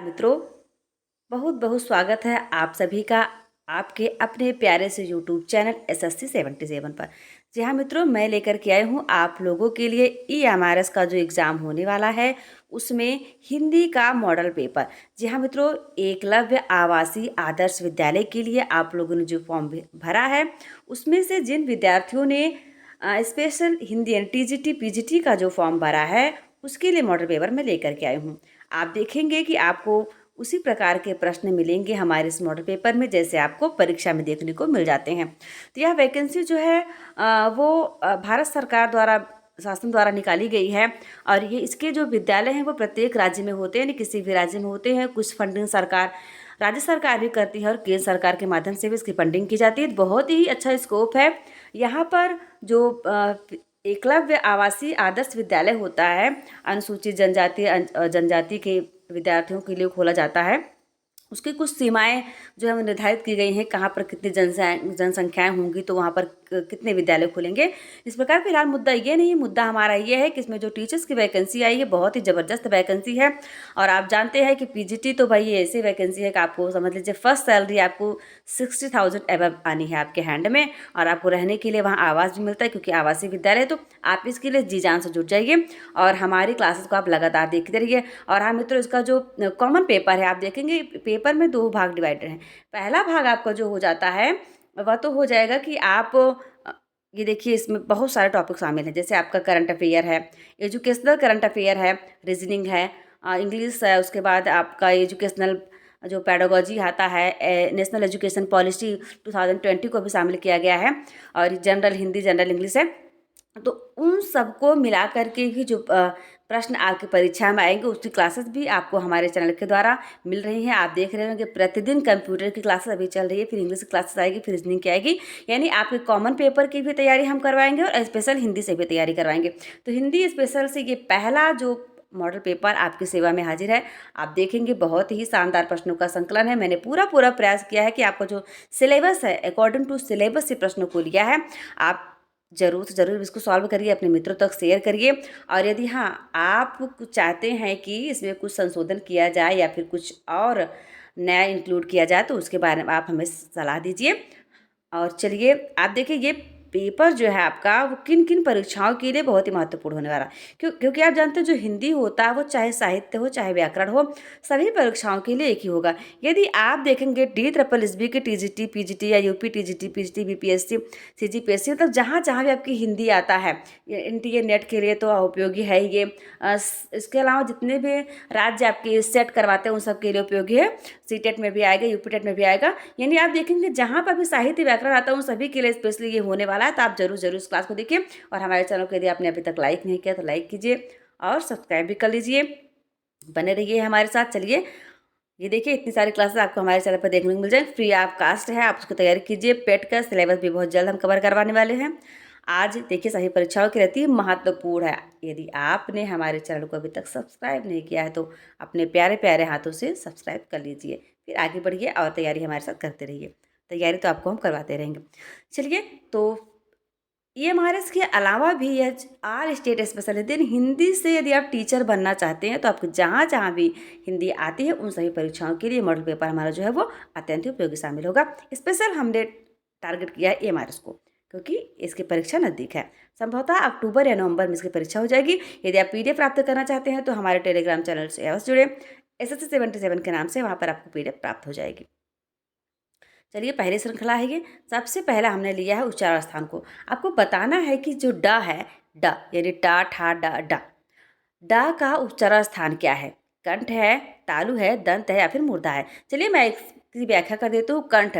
मित्रों, बहुत बहुत स्वागत है आप सभी का आपके अपने प्यारे से यूट्यूब चैनल SSC77 पर। जी हाँ मित्रों, मैं लेकर के आई हूँ आप लोगों के लिए EMRS का जो एग्ज़ाम होने वाला है उसमें हिंदी का मॉडल पेपर। जी हाँ मित्रों, एकलव्य आवासीय आदर्श विद्यालय के लिए आप लोगों ने जो फॉर्म भरा है उसमें से जिन विद्यार्थियों ने स्पेशल हिंदी यानी TGT PGT का जो फॉर्म भरा है उसके लिए मॉडल पेपर मैं लेकर के आई हूँ। आप देखेंगे कि आपको उसी प्रकार के प्रश्न मिलेंगे हमारे इस मॉडल पेपर में जैसे आपको परीक्षा में देखने को मिल जाते हैं। तो यह वैकेंसी जो है वो भारत सरकार द्वारा शासन द्वारा निकाली गई है और ये इसके जो विद्यालय हैं वो प्रत्येक राज्य में होते हैं, यानी किसी भी राज्य में होते हैं। कुछ फंडिंग सरकार राज्य सरकार भी करती है और केंद्र सरकार के माध्यम से भी इसकी फंडिंग की जाती है। बहुत ही अच्छा स्कोप है यहाँ पर। जो एकलव्य आवासीय आदर्श विद्यालय होता है अनुसूचित जनजाति के विद्यार्थियों के लिए खोला जाता है। उसकी कुछ सीमाएं जो है निर्धारित की गई हैं, कहाँ पर कितनी जनसंख्याएं होंगी तो वहाँ पर कितने विद्यालय खुलेंगे। इस प्रकार फिलहाल मुद्दा ये नहीं, मुद्दा हमारा ये है कि इसमें जो टीचर्स की वैकेंसी आई है बहुत ही ज़बरदस्त वैकेंसी है। और आप जानते हैं कि PGT तो भाई ये ऐसी वैकेंसी है कि आपको समझ लीजिए फर्स्ट सैलरी आपको 60,000 एबव आनी है आपके हैंड में, और आपको रहने के लिए वहाँ आवास भी मिलता है क्योंकि आवासीय विद्यालय। तो आप इसके लिए जी जान से जुट जाइए और हमारी क्लासेस को आप लगातार देखते रहिए। और हाँ मित्रों, इसका जो कॉमन पेपर है आप देखेंगे पेपर में 2 भाग डिवाइडेड हैं। पहला भाग आपका जो हो जाता है वह तो हो जाएगा कि आप ये देखिए इसमें बहुत सारे टॉपिक शामिल हैं, जैसे आपका करंट अफेयर है, एजुकेशनल करंट अफेयर है, रीजनिंग है, इंग्लिश है, उसके बाद आपका एजुकेशनल जो पैडागोजी आता है, नेशनल एजुकेशन पॉलिसी 2020 को भी शामिल किया गया है, और जनरल हिंदी जनरल इंग्लिश है। तो उन सबको मिला करके ही जो प्रश्न आपकी परीक्षा में आएंगे उसकी क्लासेस भी आपको हमारे चैनल के द्वारा मिल रही हैं। आप देख रहे होंगे प्रतिदिन कंप्यूटर की क्लासेस अभी चल रही है, फिर इंग्लिश की क्लासेस आएगी, फिर रीजनिंग की आएगी, यानी आपके कॉमन पेपर की भी तैयारी हम करवाएंगे और स्पेशल हिंदी से भी तैयारी करवाएंगे। तो हिंदी स्पेशल से ये पहला जो मॉडल पेपर आपकी सेवा में हाजिर है। आप देखेंगे बहुत ही शानदार प्रश्नों का संकलन है। मैंने पूरा प्रयास किया है कि आपको जो सिलेबस है अकॉर्डिंग टू सिलेबस से प्रश्नों को लिया है। आप ज़रूर से ज़रूर इसको सॉल्व करिए, अपने मित्रों तक शेयर करिए। और यदि हाँ आप कुछ चाहते हैं कि इसमें कुछ संशोधन किया जाए या फिर कुछ और नया इंक्लूड किया जाए तो उसके बारे में आप हमें सलाह दीजिए। और चलिए आप देखिए ये पेपर जो है आपका वो किन किन परीक्षाओं के लिए बहुत ही महत्वपूर्ण होने वाला। क्योंकि आप जानते हैं जो हिंदी होता है वो चाहे साहित्य हो चाहे व्याकरण हो, सभी परीक्षाओं के लिए एक ही होगा। यदि आप देखेंगे DSSB के TGT PGT या UP TGT PGT BPSC CGPSC, मतलब जहाँ जहाँ भी आपकी हिंदी आता है NTA नेट के लिए तो उपयोगी है ही ये। इसके अलावा जितने भी राज्य आपके सेट करवाते हैं उन सब के लिए उपयोगी है। CTET में भी आएगा, UP TET में भी आएगा, यानी आप देखेंगे जहाँ पर भी साहित्य व्याकरण आता है उन सभी के लिए स्पेशली ये होने वाला है। तो आप जरूर इस क्लास को देखिए और हमारे चैनल को यदि आपने अभी तक लाइक नहीं किया तो लाइक कीजिए और सब्सक्राइब भी कर लीजिए। बने रहिए हमारे साथ। चलिए ये देखिए इतनी सारी क्लासेस आपको हमारे चैनल पर देखने को मिल जाएंगे, फ्री ऑफ कास्ट है, आप उसको तैयारी कीजिए। पेट का सिलेबस भी बहुत जल्द हम कवर करवाने वाले हैं। आज देखिए सभी परीक्षाओं की रहती है महत्वपूर्ण है। यदि आपने हमारे चैनल को अभी तक सब्सक्राइब नहीं किया है तो अपने प्यारे प्यारे हाथों से सब्सक्राइब कर लीजिए, फिर आगे बढ़िए और तैयारी हमारे साथ करते रहिए। तैयारी तो आपको हम करवाते रहेंगे। चलिए तो EMRS के अलावा भी यह ऑल स्टेट स्पेशल है। देन हिंदी से यदि आप टीचर बनना चाहते हैं तो आपको जहाँ जहाँ भी हिंदी आती है उन सभी परीक्षाओं के लिए मॉडल पेपर हमारा जो है वो अत्यंत उपयोगी शामिल होगा। स्पेशल हमने टारगेट किया है EMRS को क्योंकि इसकी परीक्षा नज़दीक है। संभवतः अक्टूबर या नवंबर में इसकी परीक्षा हो जाएगी। यदि आप PDF प्राप्त करना चाहते हैं तो हमारे टेलीग्राम चैनल से अवश्य जुड़े, SSC77 के नाम से, वहाँ पर आपको PDF प्राप्त हो जाएगी। चलिए पहली श्रृंखला है ये। सबसे पहला हमने लिया है उच्चारण स्थान को। आपको बताना है कि जो ड है, ड यानी टा ठा ड ड, ड का उच्चारण स्थान क्या है। कंठ है, तालु है, दंत है या फिर मूर्धा है। चलिए मैं इसकी व्याख्या कर देती हूँ। कंठ,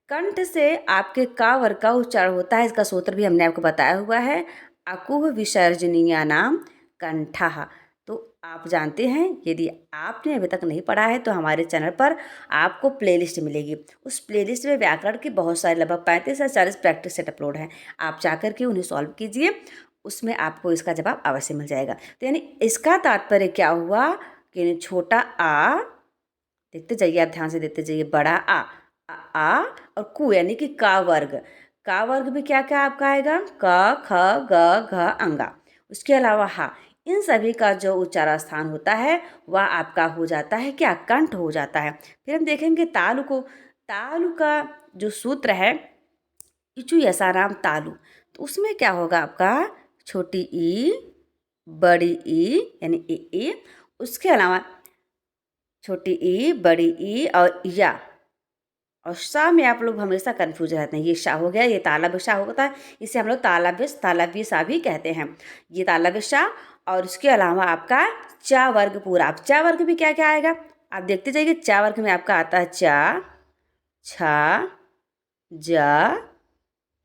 कंठ से आपके का वर्ग का उच्चारण होता है। इसका सूत्र भी हमने आपको बताया हुआ है, अकुह विसर्जनीय नाम कंठः। तो आप जानते हैं, यदि आपने अभी तक नहीं पढ़ा है तो हमारे चैनल पर आपको प्लेलिस्ट मिलेगी। उस प्लेलिस्ट में व्याकरण की बहुत सारे लगभग 35 से 40 प्रैक्टिस सेट अपलोड हैं। आप जाकर के उन्हें सॉल्व कीजिए, उसमें आपको इसका जवाब अवश्य मिल जाएगा। तो यानी इसका तात्पर्य क्या हुआ कि छोटा आ, देखते जाइए आप ध्यान से देखते जाइए, बड़ा आ और कु यानी कि का वर्ग। का वर्ग में क्या क्या आपका आएगा, क ख ग घ अंगा। उसके अलावा हा, इन सभी का जो उच्चारण स्थान होता है वह आपका हो जाता है क्या, कंठ हो जाता है। फिर हम देखेंगे तालु को। तालु का जो सूत्र है इचु यसाराम तालु, तो उसमें क्या होगा आपका, छोटी ई बड़ी ई यानी ए, उसके अलावा छोटी ई बड़ी ई और या और शाह में आप लोग हमेशा कंफ्यूज रहते हैं। ये शाह हो गया, ये तालव्य शाह होता है, इसे हम लोग तालव्य शाह भी कहते हैं। ये तालव्य शाह और उसके अलावा आपका चा वर्ग पूरा। अब चा वर्ग में क्या क्या आएगा आप देखते जाइए। चा वर्ग में आपका आता है चा, छा, जा,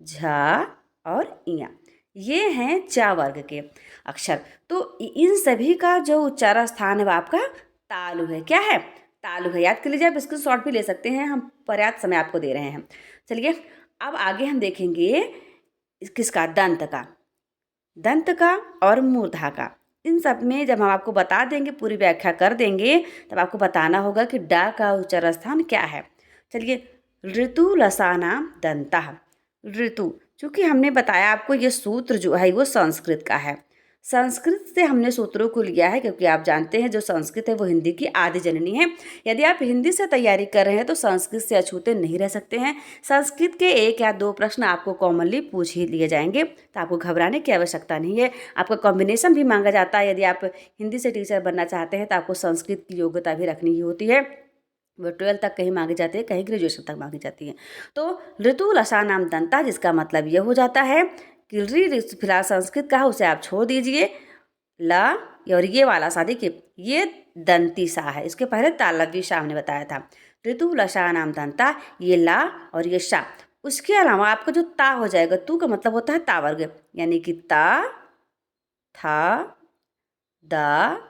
झा और इया। ये हैं चा वर्ग के अक्षर। तो इन सभी का जो उच्चारण स्थान है वो आपका तालु है। क्या है, तालु है। याद कर लीजिए, आप इसको शॉर्ट भी ले सकते हैं, हम पर्याप्त समय आपको दे रहे हैं। चलिए अब आगे हम देखेंगे किसका, दंत का। दंत का और मूर्धा का, इन सब में जब हम आपको बता देंगे, पूरी व्याख्या कर देंगे, तब आपको बताना होगा कि डा का उच्चारण स्थान क्या है। चलिए, ऋतु लसाना दंता। ऋतु, चूंकि हमने बताया आपको ये सूत्र जो है वो संस्कृत का है। संस्कृत से हमने सूत्रों को लिया है क्योंकि आप जानते हैं जो संस्कृत है वो हिंदी की आदि जननी है। यदि आप हिंदी से तैयारी कर रहे हैं तो संस्कृत से अछूते नहीं रह सकते हैं। संस्कृत के 1 या 2 प्रश्न आपको कॉमनली पूछ ही लिए जाएंगे, तो आपको घबराने की आवश्यकता नहीं है। आपका कॉम्बिनेशन भी मांगा जाता है। यदि आप हिंदी से टीचर बनना चाहते हैं तो आपको संस्कृत की योग्यता भी रखनी ही होती है। वो 12 तक कहीं मांगी जाती है, कहीं ग्रेजुएशन तक मांगी जाती है। तो ऋतु लसानाम दंता, जिसका मतलब ये हो जाता है कि ऋ फिलहाल संस्कृत का है उसे आप छोड़ दीजिए। ला और ये वाला सा देखिए, ये दंती सा है, इसके पहले तालव्य शाह हमने बताया था। ऋतु लसानाम दंता, ये ला और ये शा। उसके अलावा आपका जो ता हो जाएगा, तू का मतलब होता है तावर्ग, यानी कि ता, था, दा,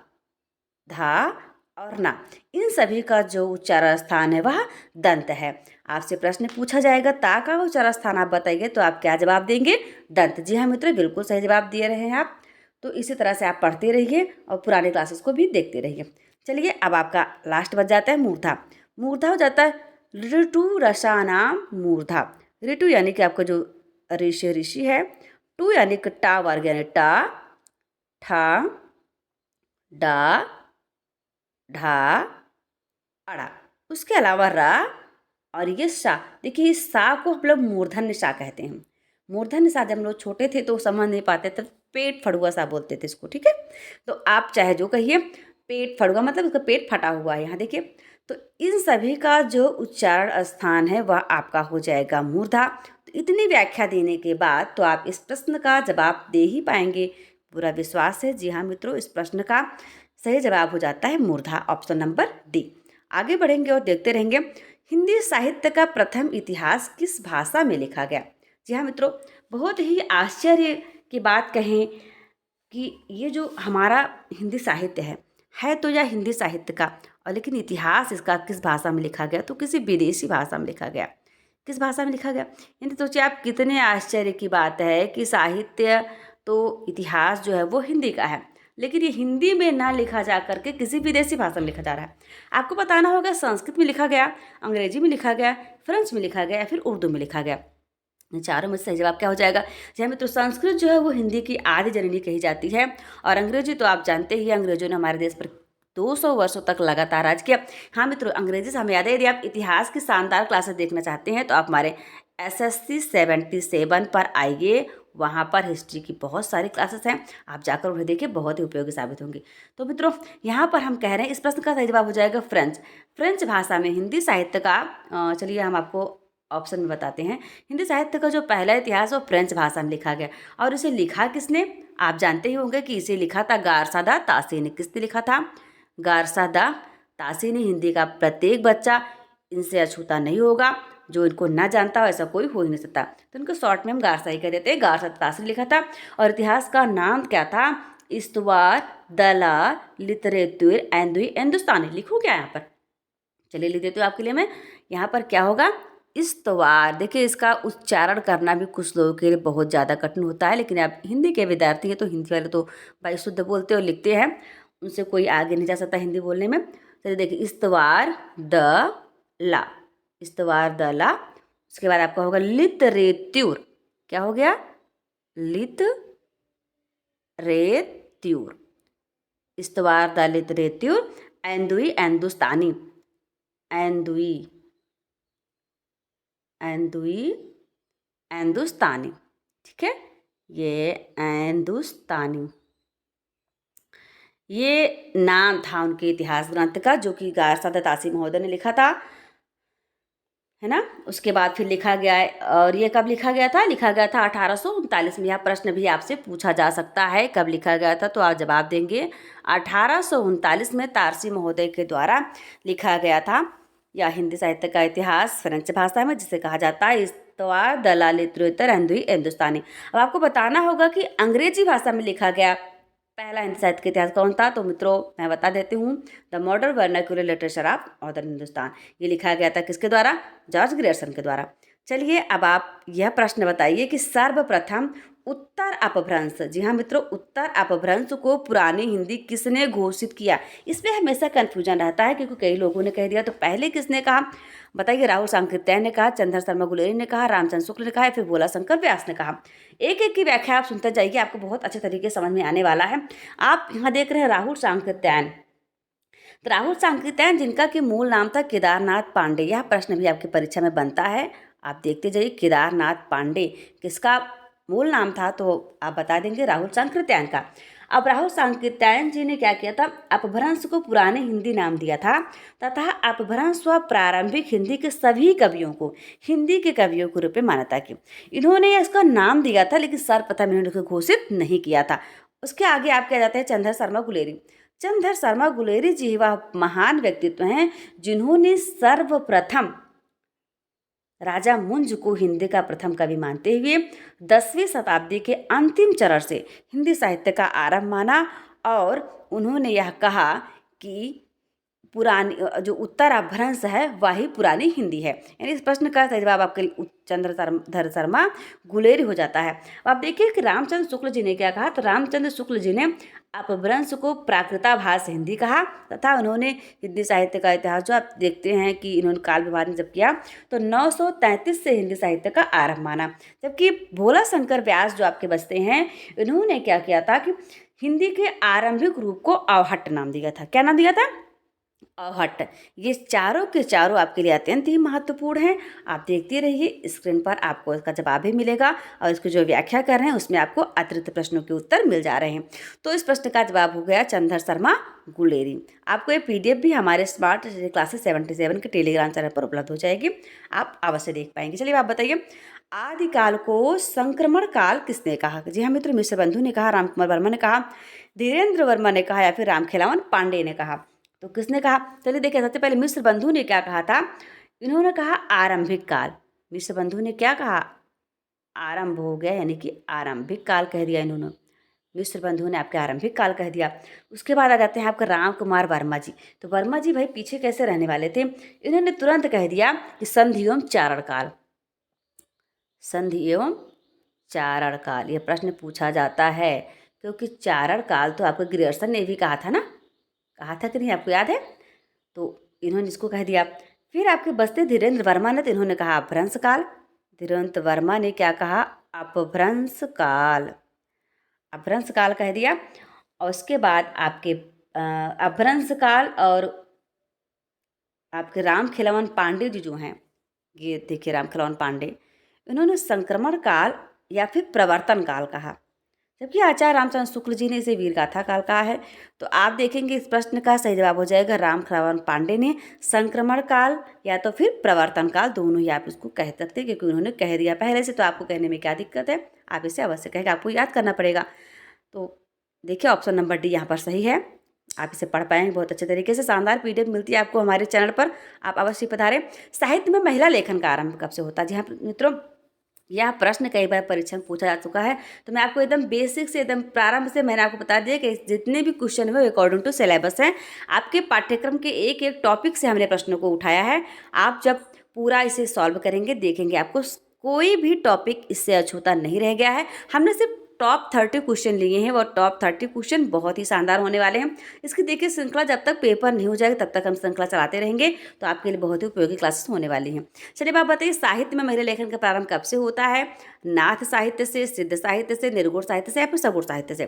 धा और ना। इन सभी का जो उच्चारण स्थान है वह दंत है। आपसे प्रश्न पूछा जाएगा ता का उच्चारण स्थान आप बताइए, तो आप क्या जवाब देंगे, दंत। जी हाँ मित्रों, बिल्कुल सही जवाब दे रहे हैं आप। तो इसी तरह से आप पढ़ते रहिए और पुराने क्लासेस को भी देखते रहिए। चलिए अब आपका लास्ट बच जाता है मूर्धा। मूर्धा हो जाता है ऋतु रसानाम मूर्धा। ऋतु यानी कि आपका जो ऋषि है, टू यानी कि टा वर्ग यानी टा, ठा, डा, ढा, अड़ा। उसके अलावा रा और ये सा। देखिए इस सा को हम लोग मूर्धन्य सा कहते हैं। मूर्धन्य सा जब हम लोग छोटे थे तो समझ नहीं पाते थे, पेट फड़ुआ सा बोलते थे इसको, ठीक है। तो आप चाहे जो कहिए, पेट फड़ुआ मतलब उसका पेट फटा हुआ है, यहाँ देखिए। तो इन सभी का जो उच्चारण स्थान है वह आपका हो जाएगा मूर्धा। तो इतनी व्याख्या देने के बाद तो आप इस प्रश्न का जवाब दे ही पाएंगे, पूरा विश्वास है। जी हाँ मित्रों, इस प्रश्न का सही जवाब हो जाता है मूर्धा, ऑप्शन नंबर डी। आगे बढ़ेंगे और देखते रहेंगे हिंदी साहित्य का प्रथम इतिहास किस भाषा में लिखा गया। जी हाँ मित्रों, बहुत ही आश्चर्य की बात कहें कि ये जो हमारा हिंदी साहित्य है तो यह हिंदी साहित्य का, और लेकिन इतिहास इसका किस भाषा में लिखा गया, तो किसी विदेशी भाषा में लिखा गया। किस भाषा में लिखा गया, यानी सोचिए आप, कितने आश्चर्य की बात है कि साहित्य तो इतिहास जो है वो हिंदी का है, लेकिन ये हिंदी में ना लिखा जा करके किसी विदेशी भाषा में लिखा जा रहा है। आपको बताना होगा संस्कृत में लिखा गया, अंग्रेजी में लिखा गया, फ्रेंच में लिखा गया या फिर उर्दू में लिखा गया। चारों में सही जवाब क्या हो जाएगा। जी मित्रों, संस्कृत जो है वो हिंदी की आदि जननी कही जाती है, और अंग्रेजी तो आप जानते ही, अंग्रेजों ने हमारे देश पर 200 वर्षों तक लगातार राज किया। हाँ मित्रों, अंग्रेजी से हमें याद है, यदि आप इतिहास की शानदार क्लासेस देखना चाहते हैं तो आप हमारे SSC 77 पर आइए। वहाँ पर हिस्ट्री की बहुत सारी क्लासेस हैं, आप जाकर उन्हें देखिए, बहुत ही उपयोगी साबित होंगी। तो मित्रों, यहाँ पर हम कह रहे हैं इस प्रश्न का सही जवाब हो जाएगा फ्रेंच। फ्रेंच भाषा में हिंदी साहित्य का, चलिए हम आपको ऑप्शन में बताते हैं। हिंदी साहित्य का जो पहला इतिहास वो फ्रेंच भाषा में लिखा गया, और इसे लिखा किसने, आप जानते ही होंगे कि इसे लिखा था गारसादा तासी ने। किसने लिखा था, गारसादा तासी ने। हिंदी का प्रत्येक बच्चा इनसे अछूता नहीं होगा, जो इनको ना जानता हो ऐसा कोई हो ही नहीं सकता। तो इनको शॉर्ट में हम गारसा ही कह देते हैं। गारसादा तासी ने लिखा था, और इतिहास का नाम क्या था, इस्तवार दला लिटरेतुर एंदुई हिंदुस्तानी। लिखूँ क्या यहाँ पर, चलिए लिख देती हूँ आपके लिए मैं। यहाँ पर क्या होगा, इस्तवार। देखिए इसका उच्चारण करना भी कुछ लोगों के लिए बहुत ज़्यादा कठिन होता है, लेकिन आप हिंदी के विद्यार्थी हैं तो हिंदी वाले तो भाई शुद्ध बोलते और लिखते हैं, उनसे कोई आगे नहीं जा सकता हिंदी बोलने में। चलिए देखिए, इस्तवार द ला, इस्तवार द ला। उसके बाद आपका होगा लित रेत्यूर। क्या हो गया, लित रेत्यूर। इस्तवार दलित रेत्युर एंदुई एंदुस्तानी, एंदुई एंदुई एंदुस्तानी, ठीक है, ये एंदुस्तानी, ये नाम था उनके इतिहास ग्रंथ का जो कि गारसादा तासी महोदय ने लिखा था, है ना। उसके बाद फिर लिखा गया है, और ये कब लिखा गया था? लिखा गया था 1839 में। यह प्रश्न भी आपसे पूछा जा सकता है, कब लिखा गया था, तो आप जवाब देंगे 1839 में तारसी महोदय के द्वारा लिखा गया था। यह हिंदी साहित्य का इतिहास फ्रेंच भाषा में, जिसे कहा जाता है इस्तवार दलालित्रोत्तर एंदुई हिंदुस्तानी। अब आपको बताना होगा कि अंग्रेजी भाषा में लिखा गया पहला हिंदी साहित्य का इतिहास कौन था। तो मित्रों मैं बता देती हूँ, the modern vernacular literature of northern Hindustan. ये लिखा गया था किसके द्वारा? जॉर्ज ग्रियर्सन के द्वारा। चलिए अब आप यह प्रश्न बताइए कि सर्वप्रथम उत्तर अपभ्रंश, जी हाँ मित्रों, उत्तर अपभ्रंश को पुरानी हिंदी किसने घोषित किया? इसमें हमेशा कन्फ्यूजन रहता है क्योंकि कई लोगों ने कह दिया। तो पहले किसने कहा बताइए? राहुल सांकृत्यायन ने कहा, चंद्र शर्मा गुलेरी ने कहा, रामचंद्र शुक्ल ने कहा, या फिर भोला शंकर व्यास ने कहा। एक एक की व्याख्या आप सुनते जाइए, आपको बहुत अच्छे तरीके समझ में आने वाला है। आप यहाँ देख रहे हैं राहुल सांकृत्यायन। तो राहुल सांकृत्यायन जिनका कि मूल नाम था केदारनाथ पांडे, यह प्रश्न भी आपकी परीक्षा में बनता है। आप देखते जाइए, केदारनाथ पांडे किसका मूल नाम था? तो आप बता देंगे राहुल सांकृत्यायन का। अब राहुल सांकृत्यायन जी ने क्या किया था? अपभ्रंश को पुराने हिंदी नाम दिया था तथा अपभ्रंश व प्रारंभिक हिंदी के सभी कवियों को हिंदी के कवियों के रूप में मान्यता की। इन्होंने इसका नाम दिया था, लेकिन सर्वप्रथम इन्होंने घोषित नहीं किया था। उसके आगे आप क्या जाते हैं? चंद्र शर्मा गुलेरी। चंद्र शर्मा गुलेरी जी वह महान व्यक्तित्व हैं जिन्होंने सर्वप्रथम राजा मुंज को हिंदी का प्रथम कवि मानते हुए 10वीं शताब्दी के अंतिम चरण से हिंदी साहित्य का आरंभ माना, और उन्होंने यह कहा कि पुरानी जो उत्तर अपभ्रंश है वही पुरानी हिंदी है। यानी इस प्रश्न का सही जवाब आपके चंद्रधर शर्मा गुलेरी हो जाता है। अब आप देखिए कि रामचंद्र शुक्ल जी ने क्या कहा। तो रामचंद्र शुक्ल जी ने अपभ्रंश को प्राकृताभास हिंदी कहा तथा उन्होंने हिंदी साहित्य का इतिहास जो आप देखते हैं कि इन्होंने काल विभाजन जब किया तो 933 से हिंदी साहित्य का आरंभ माना। जबकि भोला शंकर व्यास जो आपके बचते हैं, इन्होंने क्या किया था कि हिंदी के आरंभिक रूप को अवहट्ट नाम दिया था। क्या नाम दिया था? अवहट्ट। ये चारों के चारों आपके लिए अत्यंत ही महत्वपूर्ण हैं। आप देखते रहिए, स्क्रीन पर आपको इसका जवाब भी मिलेगा और इसकी जो व्याख्या कर रहे हैं उसमें आपको अतिरिक्त प्रश्नों के उत्तर मिल जा रहे हैं। तो इस प्रश्न का जवाब हो गया चंद्र शर्मा गुलेरी। आपको ये PDF भी हमारे स्मार्ट क्लासेस 77 के टेलीग्राम चैनल पर उपलब्ध हो जाएगी, आप अवश्य देख पाएंगे। चलिए आप बताइए, आदिकाल को संक्रमण काल किसने कहा? जी हाँ मित्र, मिश्र बंधु ने कहा, राम कुमार वर्मा ने कहा, धीरेन्द्र वर्मा ने कहा, या फिर रामखेलावन पांडे ने कहा। तो किसने कहा? चलिए देखिए, सबसे पहले मिश्र बंधु ने क्या कहा था? इन्होंने कहा आरंभिक काल। मिश्र बंधु ने क्या कहा? आरंभ हो गया, यानी कि आरंभिक काल कह दिया इन्होंने। मिश्र बंधु ने आपके आरंभिक काल कह दिया। उसके बाद आ जाते हैं आपका राम कुमार वर्मा जी। तो वर्मा जी भाई पीछे कैसे रहने वाले थे? इन्होंने तुरंत कह दिया कि संधि एवं चारण काल, संधि एवं चारण काल। यह प्रश्न पूछा जाता है क्योंकि चारण काल तो आपको ग्रियर्सन ने भी कहा था ना, कहा था कि नहीं, आपको याद है? तो इन्होंने इसको कह दिया। फिर आपके बचते धीरेन्द्र वर्मा ने, तो इन्होंने कहा अपभ्रंश काल। धीरेन्द्र वर्मा ने क्या कहा? अपभ्रंश काल, अपभ्रंश काल कह दिया। और उसके बाद आपके अपभ्रंश काल और आपके राम खिलवन पांडे जी जो हैं, ये देखिए राम खिलवन पांडे, इन्होंने संक्रमण काल या फिर प्रवर्तन काल कहा, जबकि आचार्य रामचंद्र शुक्ल जी ने इसे वीरगाथा काल कहा है। तो आप देखेंगे इस प्रश्न का सही जवाब हो जाएगा राम खिलवन पांडे ने संक्रमण काल या तो फिर प्रवर्तन काल, दोनों ही आप इसको कह सकते हैं क्योंकि उन्होंने कह दिया पहले से। तो आपको कहने में क्या दिक्कत है? आप इसे अवश्य कहेंगे, आपको याद करना पड़ेगा। तो देखिए ऑप्शन नंबर डी यहाँ पर सही है। आप इसे पढ़ पाएंगे बहुत अच्छे तरीके से। शानदार PDF मिलती है आपको हमारे चैनल पर, आप अवश्य पधारें। साहित्य में महिला लेखन का आरंभ कब से होता है? जी हाँ मित्रों, यह प्रश्न कई बार परीक्षा में पूछा जा चुका है। तो मैं आपको एकदम बेसिक से, एकदम प्रारंभ से मैंने आपको बता दिया कि जितने भी क्वेश्चन है अकॉर्डिंग टू सिलेबस हैं। आपके पाठ्यक्रम के एक एक टॉपिक से हमने प्रश्नों को उठाया है। आप जब पूरा इसे सॉल्व करेंगे, देखेंगे आपको कोई भी टॉपिक इससे अछूता नहीं रह गया है। हमने सिर्फ टॉप 30 क्वेश्चन लिए हैं, और टॉप 30 क्वेश्चन बहुत ही शानदार होने वाले हैं। इसकी देखिए श्रृंखला जब तक पेपर नहीं हो जाएगा तब तक हम श्रृंखला चलाते रहेंगे, तो आपके लिए बहुत ही उपयोगी क्लासेस होने वाली हैं। चलिए आप बताइए, साहित्य में महिला लेखन का प्रारंभ कब से होता है? नाथ साहित्य से, सिद्ध साहित्य से, निर्गुण साहित्य से, या फिर सगुण साहित्य से?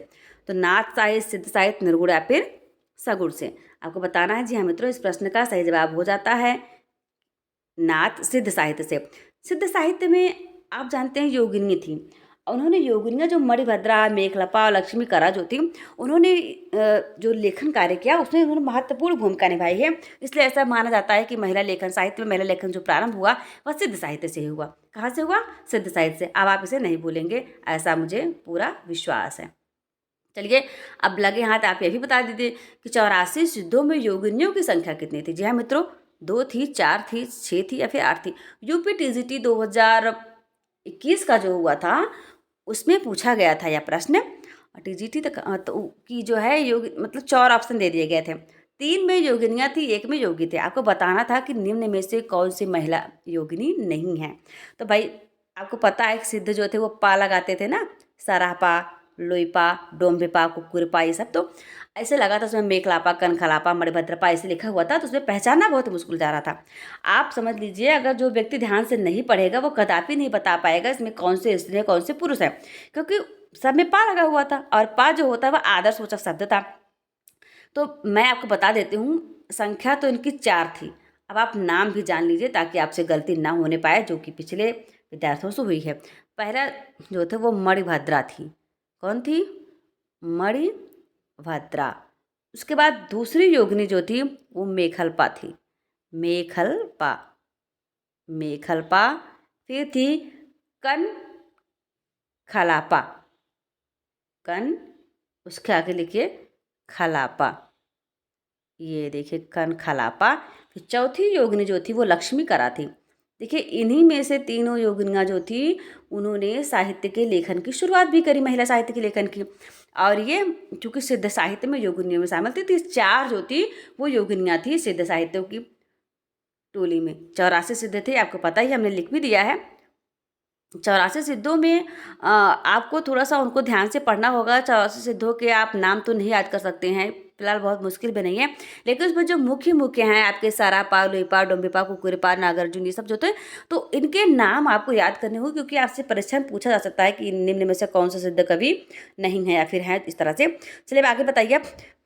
तो नाथ साहित्य, सिद्ध साहित्य, निर्गुण या फिर सगुण से। आपको बताना है। जी हाँ मित्रों, इस प्रश्न का सही जवाब हो जाता है नाथ सिद्ध साहित्य से। सिद्ध साहित्य में आप जानते हैं योगिनी थी। उन्होंने योगिनियाँ जो मणिभद्रा, मेखलपा और लक्ष्मी करा जो थी, उन्होंने जो लेखन कार्य किया उसमें उन्होंने महत्वपूर्ण भूमिका निभाई है। इसलिए ऐसा माना जाता है कि महिला लेखन साहित्य में महिला लेखन जो प्रारंभ हुआ वह सिद्ध साहित्य से ही हुआ। कहाँ से हुआ? सिद्ध साहित्य से। अब आप इसे नहीं भूलेंगे, ऐसा मुझे पूरा विश्वास है। चलिए अब लगे हाथ आप ये भी बता दीजिए कि 84 सिद्धों में योगिनियों की संख्या कितनी थी? जी हाँ मित्रों, 2 थी, 4 थी, 6 थी या फिर 8 थी। यूपी टीजीटी 2021 का जो हुआ था उसमें पूछा गया था यह प्रश्न। टीजीटी तक तो की जो है योग मतलब 4 ऑप्शन दे दिए गए थे। 3 में योगिनियाँ थी, 1 में योगी थे। आपको बताना था कि निम्न में से कौन सी महिला योगिनी नहीं है। तो भाई आपको पता है कि सिद्ध जो थे वो पा लगाते थे ना, सरापा, लोईपा, डोम्बेपा, कुक्कुरपा, ये सब तो ऐसे लगा था उसमें मेखलापा, कनखलापा, मणिभद्रपा ऐसे लिखा हुआ था, तो उसमें पहचानना बहुत मुश्किल जा रहा था। आप समझ लीजिए अगर जो व्यक्ति ध्यान से नहीं पढ़ेगा वो कदापि नहीं बता पाएगा इसमें कौन से स्त्री है कौन से पुरुष है, क्योंकि सब में पा लगा हुआ था और पा जो होता है वह आदर्शवाचक शब्द था। तो मैं आपको बता देती हूँ, संख्या तो इनकी 4 थी। अब आप नाम भी जान लीजिए ताकि आपसे गलती ना होने पाए, जो कि पिछले विद्यार्थियों से हुई है। पहला जो थे वो मणिभद्रा थी। कौन थी? मणिभद्रा। उसके बाद दूसरी योगिनी जो थी वो मेखलपा थी। मेखलपा, मेखलपा। फिर थी कनखलापा, कन उसके आगे लिखिए खलापा, ये देखिए कनखलापा। फिर चौथी योगिनी जो थी वो लक्ष्मी करा थी। देखिए इन्हीं में से तीनों योगिनियाँ जो थी उन्होंने साहित्य के लेखन की शुरुआत भी करी, महिला साहित्य के लेखन की। और ये चूँकि सिद्ध साहित्य में योगिनियों में शामिल थी, तो 4 जो थी वो योगिनियाँ थी सिद्ध साहित्यों की टोली में। 84 सिद्ध थे, आपको पता ही, हमने लिख भी दिया है। 84 सिद्धों में आपको थोड़ा सा उनको ध्यान से पढ़ना होगा। 84 सिद्धों के आप नाम तो नहीं याद कर सकते हैं, फिलहाल बहुत मुश्किल भी नहीं है, लेकिन उसमें जो मुख्य मुख्य हैं आपके सरापा, लोईपा, डोम्बेपा, कुकुरपा, नागार्जुन, ये सब जो थे, तो इनके नाम आपको याद करने होंगे, क्योंकि आपसे परीक्षा में पूछा जा सकता है कि निम्न में से कौन सा सिद्ध कवि नहीं है या फिर है, इस तरह से। चलिए आगे बताइए।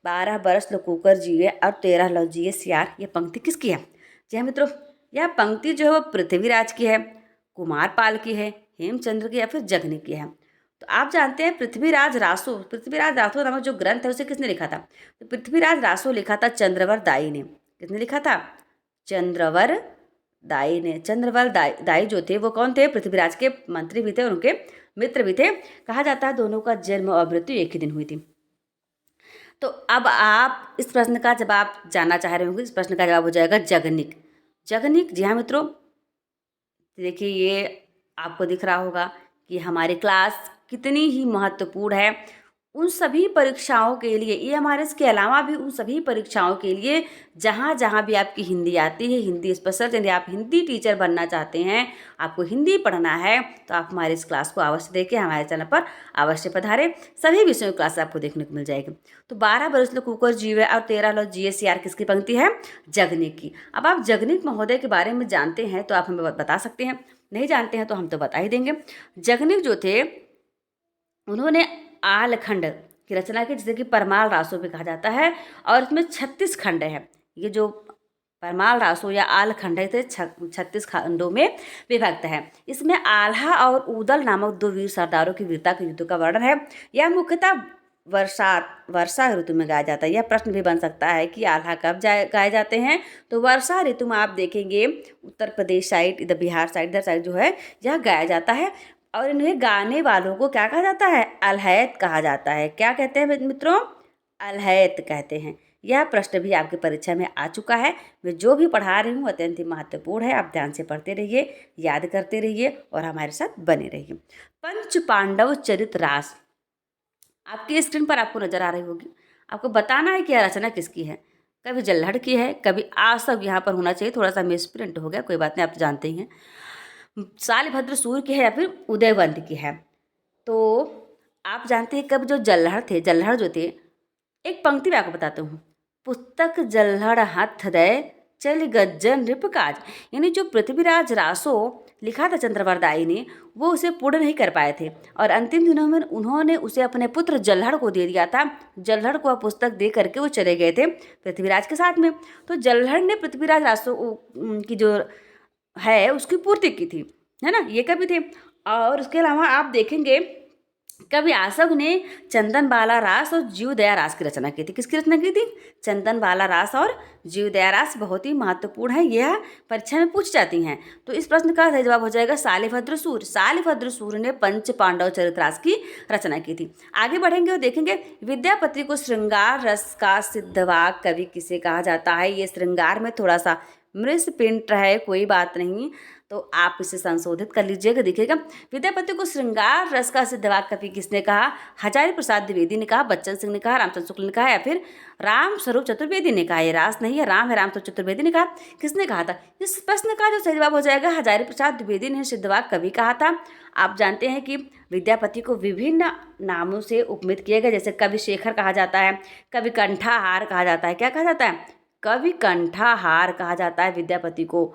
12 बरस लो कुकर जिए और 13 लो जिए सियार, ये पंक्ति किसकी है? जी हाँ मित्रों, यह पंक्ति जो है वो पृथ्वीराज की है, कुमारपाल की है, हेमचंद्र की या फिर जगनी की है। तो आप जानते हैं पृथ्वीराज रासो नामक जो ग्रंथ है उसे किसने लिखा था? तो पृथ्वीराज रासो लिखा था चंद्रवर दाई ने। किसने लिखा था? चंद्रवर दाई ने। चंद्रवर दाई जो थे वो कौन थे? पृथ्वीराज के मंत्री भी थे, उनके मित्र भी थे। कहा जाता है दोनों का जन्म और मृत्यु एक ही दिन हुई थी। तो अब आप इस प्रश्न का जवाब जानना चाह रहे होंगे। इस प्रश्न का जवाब हो जाएगा जगनिक। जगनिक, जी हाँ मित्रों, देखिए ये आपको दिख रहा होगा कि हमारी क्लास कितनी ही महत्वपूर्ण है उन सभी परीक्षाओं के लिए। ये हमारे इसके अलावा भी उन सभी परीक्षाओं के लिए जहाँ जहाँ भी आपकी हिंदी आती है, हिंदी स्पेशल, यदि आप हिंदी टीचर बनना चाहते हैं, आपको हिंदी पढ़ना है, तो आप हमारे इस क्लास को अवश्य देखें, हमारे चैनल पर अवश्य पधारें। सभी विषयों की क्लास आपको देखने को मिल जाएगी। तो 12 बरस लो कुकर जीवे और 13 लो जिए सियार किसकी पंक्ति है? जगनिक की। अब आप जगनिक महोदय के बारे में जानते हैं तो आप हमें बता सकते हैं, नहीं जानते हैं तो हम तो बता ही देंगे। जगनिक जो थे उन्होंने आलखंड की रचना की, जिसे कि परमाल रासो भी कहा जाता है, और इसमें 36 खंड है। ये जो परमाल रासो या आलखंड है 36 खंडों में विभक्त है। इसमें आल्हा और ऊदल नामक 2 वीर सरदारों की वीरता के युद्ध का वर्णन है। यह मुख्यतः वर्षा ऋतु में गाया जाता है। यह प्रश्न भी बन सकता है कि आल्हा कब गाए जाते हैं? तो वर्षा ऋतु में आप देखेंगे उत्तर प्रदेश साइड, इधर बिहार साइड, इधर साइड जो है यह गाया जाता है। और इन्हें गाने वालों को क्या कहा जाता है? अलहैत कहा जाता है। क्या कहते हैं मित्रों? अलहैत कहते हैं। यह प्रश्न भी आपकी परीक्षा में आ चुका है। मैं जो भी पढ़ा रही हूँ अत्यंत ही महत्वपूर्ण है। आप ध्यान से पढ़ते रहिए, याद करते रहिए और हमारे साथ बने रहिए। पंच पांडव चरित रास आपकी स्क्रीन पर आपको नजर आ रही होगी। आपको बताना है कि यह रचना किसकी है। कभी जल्हड़ की है, कभी आ सब यहाँ पर होना चाहिए, थोड़ा सा मिसप्रिंट हो गया, कोई बात नहीं, आप तो जानते ही हैं। शालिभद्र सूर्य की है या फिर उदयवंत की है। तो आप जानते हैं कब जो जल्हड़ थे, जल्हड़ जो थे, एक पंक्ति मैं आपको बताता हूँ। पुस्तक जल्हड़ हाथ दे चल गज्जन नृप काज, यानी जो पृथ्वीराज रासो लिखा था चंद्रवरदाई ने, वो उसे पूर्ण नहीं कर पाए थे और अंतिम दिनों में उन्होंने उसे अपने पुत्र जल्हड़ को दे दिया था। जल्हड़ को वह पुस्तक दे करके वो चले गए थे पृथ्वीराज के साथ में। तो जल्हड़ ने पृथ्वीराज रासो की जो है उसकी पूर्ति की थी, है ना, ये कवि थे। और उसके अलावा आप देखेंगे कवि आशव ने चंदन बाला रास और जीवदया रास की रचना की थी। किसकी रचना की थी? चंदन बाला रास और जीवदया रास बहुत ही महत्वपूर्ण है, यह परीक्षा में पूछ जाती हैं। तो इस प्रश्न का सही जवाब हो जाएगा शालिभद्र सूर। शालिभद्र सूर ने पंच पांडव चरित्रास की रचना की थी। आगे बढ़ेंगे और देखेंगे विद्यापति को श्रृंगार रस का सिद्धवाक कवि किसे कहा जाता है। ये श्रृंगार में थोड़ा सा मृष पिंट है, कोई बात नहीं, तो आप इसे संशोधित कर लीजिएगा। देखिएगा, विद्यापति को श्रृंगार रस का सिद्धवाक कवि किसने कहा? हजारी प्रसाद द्विवेदी ने कहा, बच्चन सिंह ने कहा, रामचंद्र शुक्ल ने कहा, या फिर राम स्वरूप चतुर्वेदी ने कहा। ये रास नहीं है, राम है, राम स्वरूप चतुर्वेदी ने कहा। किसने कहा था? इस प्रश्न का जो सही जवाब हो जाएगा हजारी प्रसाद द्विवेदी ने सिद्धवाक कवि कहा था। आप जानते हैं कि विद्यापति को विभिन्न नामों से उपमित किए गए, जैसे कवि शेखर कहा जाता है, कवि कंठाहार कहा जाता है। क्या कहा जाता है? कवि कंठाहार कहा जाता है विद्यापति को।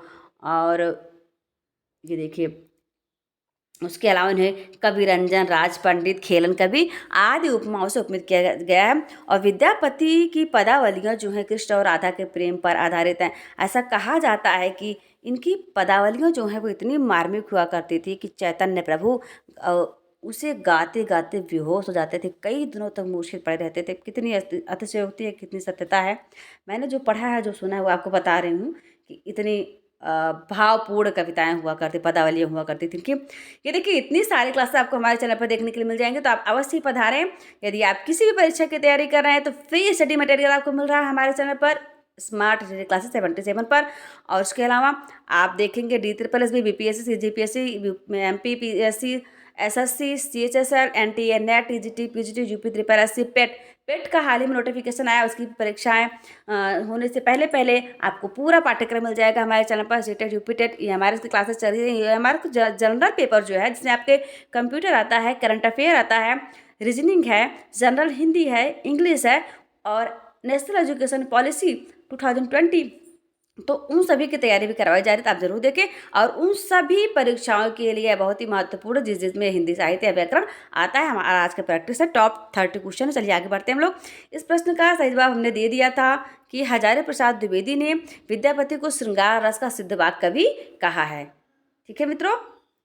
और ये देखिए, उसके अलावा इन्हें कवि रंजन, राज पंडित, खेलन कवि आदि उपमाओं से उपमित किया गया है। और विद्यापति की पदावलियाँ जो हैं कृष्ण और राधा के प्रेम पर आधारित हैं। ऐसा कहा जाता है कि इनकी पदावलियाँ जो हैं वो इतनी मार्मिक हुआ करती थी कि चैतन्य प्रभु उसे गाते गाते बेहोश हो जाते थे, कई दिनों तक मूर्छित पड़े रहते थे। कितनी अतिशयोक्ति है, कितनी सत्यता है। मैंने जो पढ़ा है, जो सुना है, वो आपको बता रही हूँ कि इतनी भावपूर्ण कविताएं हुआ करती, पदावलियाँ हुआ करती थी कि ये देखिए, इतनी सारी क्लासेस आपको हमारे चैनल पर देखने के लिए मिल जाएंगे, तो आप अवश्य ही पधारें। यदि आप किसी भी परीक्षा की तैयारी कर रहे हैं तो फ्री स्टडी मटेरियल आपको मिल रहा है हमारे चैनल पर, स्मार्ट क्लासेस 77 पर। और उसके अलावा आप देखेंगे DSSS, BPSC, CGPSC, MPPSC, SSC, CHSL, NTA, NET, TGT, PGT, UP, SSC, पेट का हाल ही में नोटिफिकेशन आया, उसकी परीक्षाएं होने से पहले पहले आपको पूरा पाठ्यक्रम मिल जाएगा हमारे चैनल पर। CTET, UP TET, ये हमारे की क्लासेस चल रही है। हमारे जनरल पेपर जो है, जिसमें आपके कंप्यूटर आता है, करंट अफेयर आता है, रीजनिंग है, जनरल हिंदी है, इंग्लिश है और नेशनल एजुकेशन पॉलिसी 2020, तो उन सभी की तैयारी भी करवाई जा रही है, तो आप जरूर देखें। और उन सभी परीक्षाओं के लिए बहुत ही महत्वपूर्ण, जिसमें हिंदी साहित्य व्याकरण आता है, हमारा आज का प्रैक्टिस है, टॉप 30 क्वेश्चन। चलिए आगे बढ़ते हैं हम लोग। इस प्रश्न का सही जवाब हमने दे दिया था कि हजारी प्रसाद द्विवेदी ने विद्यापति को श्रृंगार रस का सिद्धवाक कवि कहा है। ठीक है मित्रों,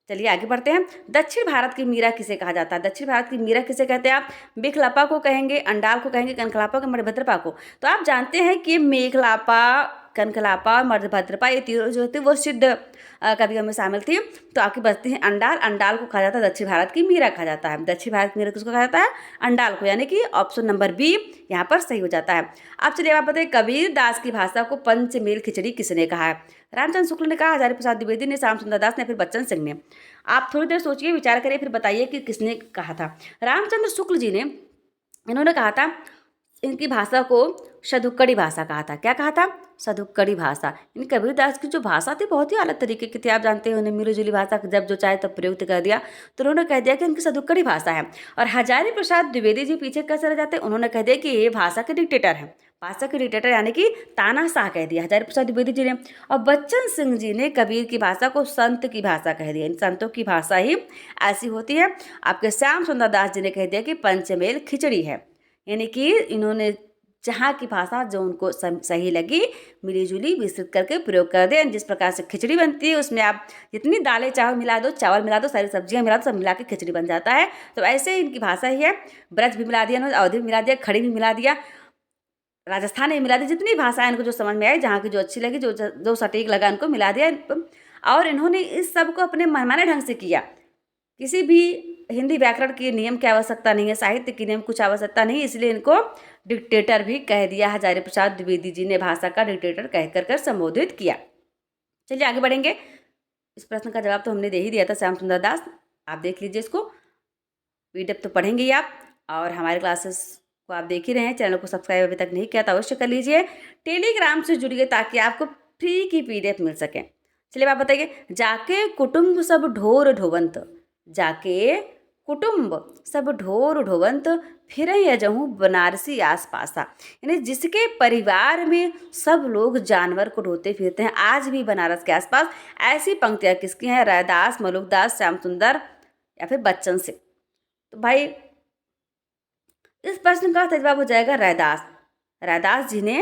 चलिए आगे बढ़ते हैं। दक्षिण भारत की मीरा किसे कहा जाता है? दक्षिण भारत की मीरा किसे कहते हैं? आप बिखलापा को कहेंगे, अंडाल को कहेंगे, कनकलापा को, मणिभद्रपा को। तो आप जानते हैं कि मेघलापा, कनकलापा, मणिभद्रपा, ये तीनों जो होती है वो सिद्ध कवियों में शामिल थी। तो आपकी बचती हैं अंडाल। अंडाल को कहा जाता है दक्षिण भारत की मीरा कहा जाता है। दक्षिण भारत की मीरा किसको कहा जाता है? अंडाल को, यानी कि ऑप्शन नंबर बी यहाँ पर सही हो जाता है। अब चलिए आप बताइए, कबीर दास की भाषा को पंचमेल खिचड़ी किसने कहा है? रामचंद्र शुक्ल ने कहा, हजारी प्रसाद द्विवेदी ने, श्याम सुंदर दास ने, फिर बच्चन सिंह ने। आप थोड़ी देर सोचिए, विचार करिए, फिर बताइए कि किसने कहा था। रामचंद्र शुक्ल जी ने, इन्होंने कहा था, इनकी भाषा को सधुक्कड़ी भाषा कहा था। क्या कहा था? सधुक्कड़ी भाषा। इन कबीरदास की जो भाषा थी बहुत ही अलग तरीके की थी। आप जानते हैं, उन्हें मिली जुली भाषा जब जो चाहे तब प्रयुक्त कर दिया, तो उन्होंने कह दिया कि इनकी सधुक्कड़ी भाषा है। और हजारी प्रसाद द्विवेदी जी पीछे कैसे रह जाते हैं? उन्होंने कह दिया कि ये भाषा के डिक्टेटर हैं, भाषा के डिक्टेटर, यानी कि तानाशाह कह दिया हजारी प्रसाद द्विवेदी जी ने। और बच्चन सिंह जी ने कबीर की भाषा को संत की भाषा कह दिया। इन संतों की भाषा ही ऐसी होती है। आपके श्याम सुंदर दास जी ने कह दिया कि पंचमेल खिचड़ी है, यानी कि इन्होंने जहाँ की भाषा जो उनको सही लगी मिली जुली विस्तृत करके प्रयोग कर दें। जिस प्रकार से खिचड़ी बनती है, उसमें आप जितनी दालें चावल मिला दो, चावल मिला दो, सारी सब्जियां मिला दो, सब मिला के खिचड़ी बन जाता है। तो ऐसे ही इनकी भाषा ही है। ब्रज भी मिला दिया, अवधि भी मिला दिया, खड़ी भी मिला दिया, राजस्थान में मिला दी, जितनी भाषाएं इनको जो समझ में आई, जहाँ की जो अच्छी लगी, जो सटीक लगा, इनको मिला दिया। और इन्होंने इस सब को अपने मनमाने ढंग से किया। किसी भी हिंदी व्याकरण के नियम की आवश्यकता नहीं है, साहित्य के नियम कुछ आवश्यकता नहीं, इसलिए इनको डिक्टेटर भी कह दिया। हजारी प्रसाद द्विवेदी जी ने भाषा का डिक्टेटर कह कर संबोधित किया। चलिए आगे बढ़ेंगे। इस प्रश्न का जवाब तो हमने दे ही दिया था, श्याम सुंदर दास। आप देख लीजिए इसको, पीडीएफ तो पढ़ेंगे ही आप, और हमारे क्लासेस को आप देख ही रहे हैं। चैनल को सब्सक्राइब अभी तक नहीं किया तो अवश्य कर लीजिए। टेलीग्राम से जुड़िए ताकि आपको फ्री की पीडीएफ मिल सके। चलिए आप बताइए, जाके कुटुंब सब ढोर ढोवंत, जाके कुटुंब सब ढोर ढोवंत फिरहि अजहू बनारसी आस पासा। यानी जिसके परिवार में सब लोग जानवर को ढोते फिरते हैं, आज भी बनारस के आसपास ऐसी पंक्तियाँ किसकी हैं? रैदास, मलुकदास, श्याम सुंदर या फिर बच्चन से। तो भाई इस प्रश्न का जवाब हो जाएगा रैदास। रैदास जी ने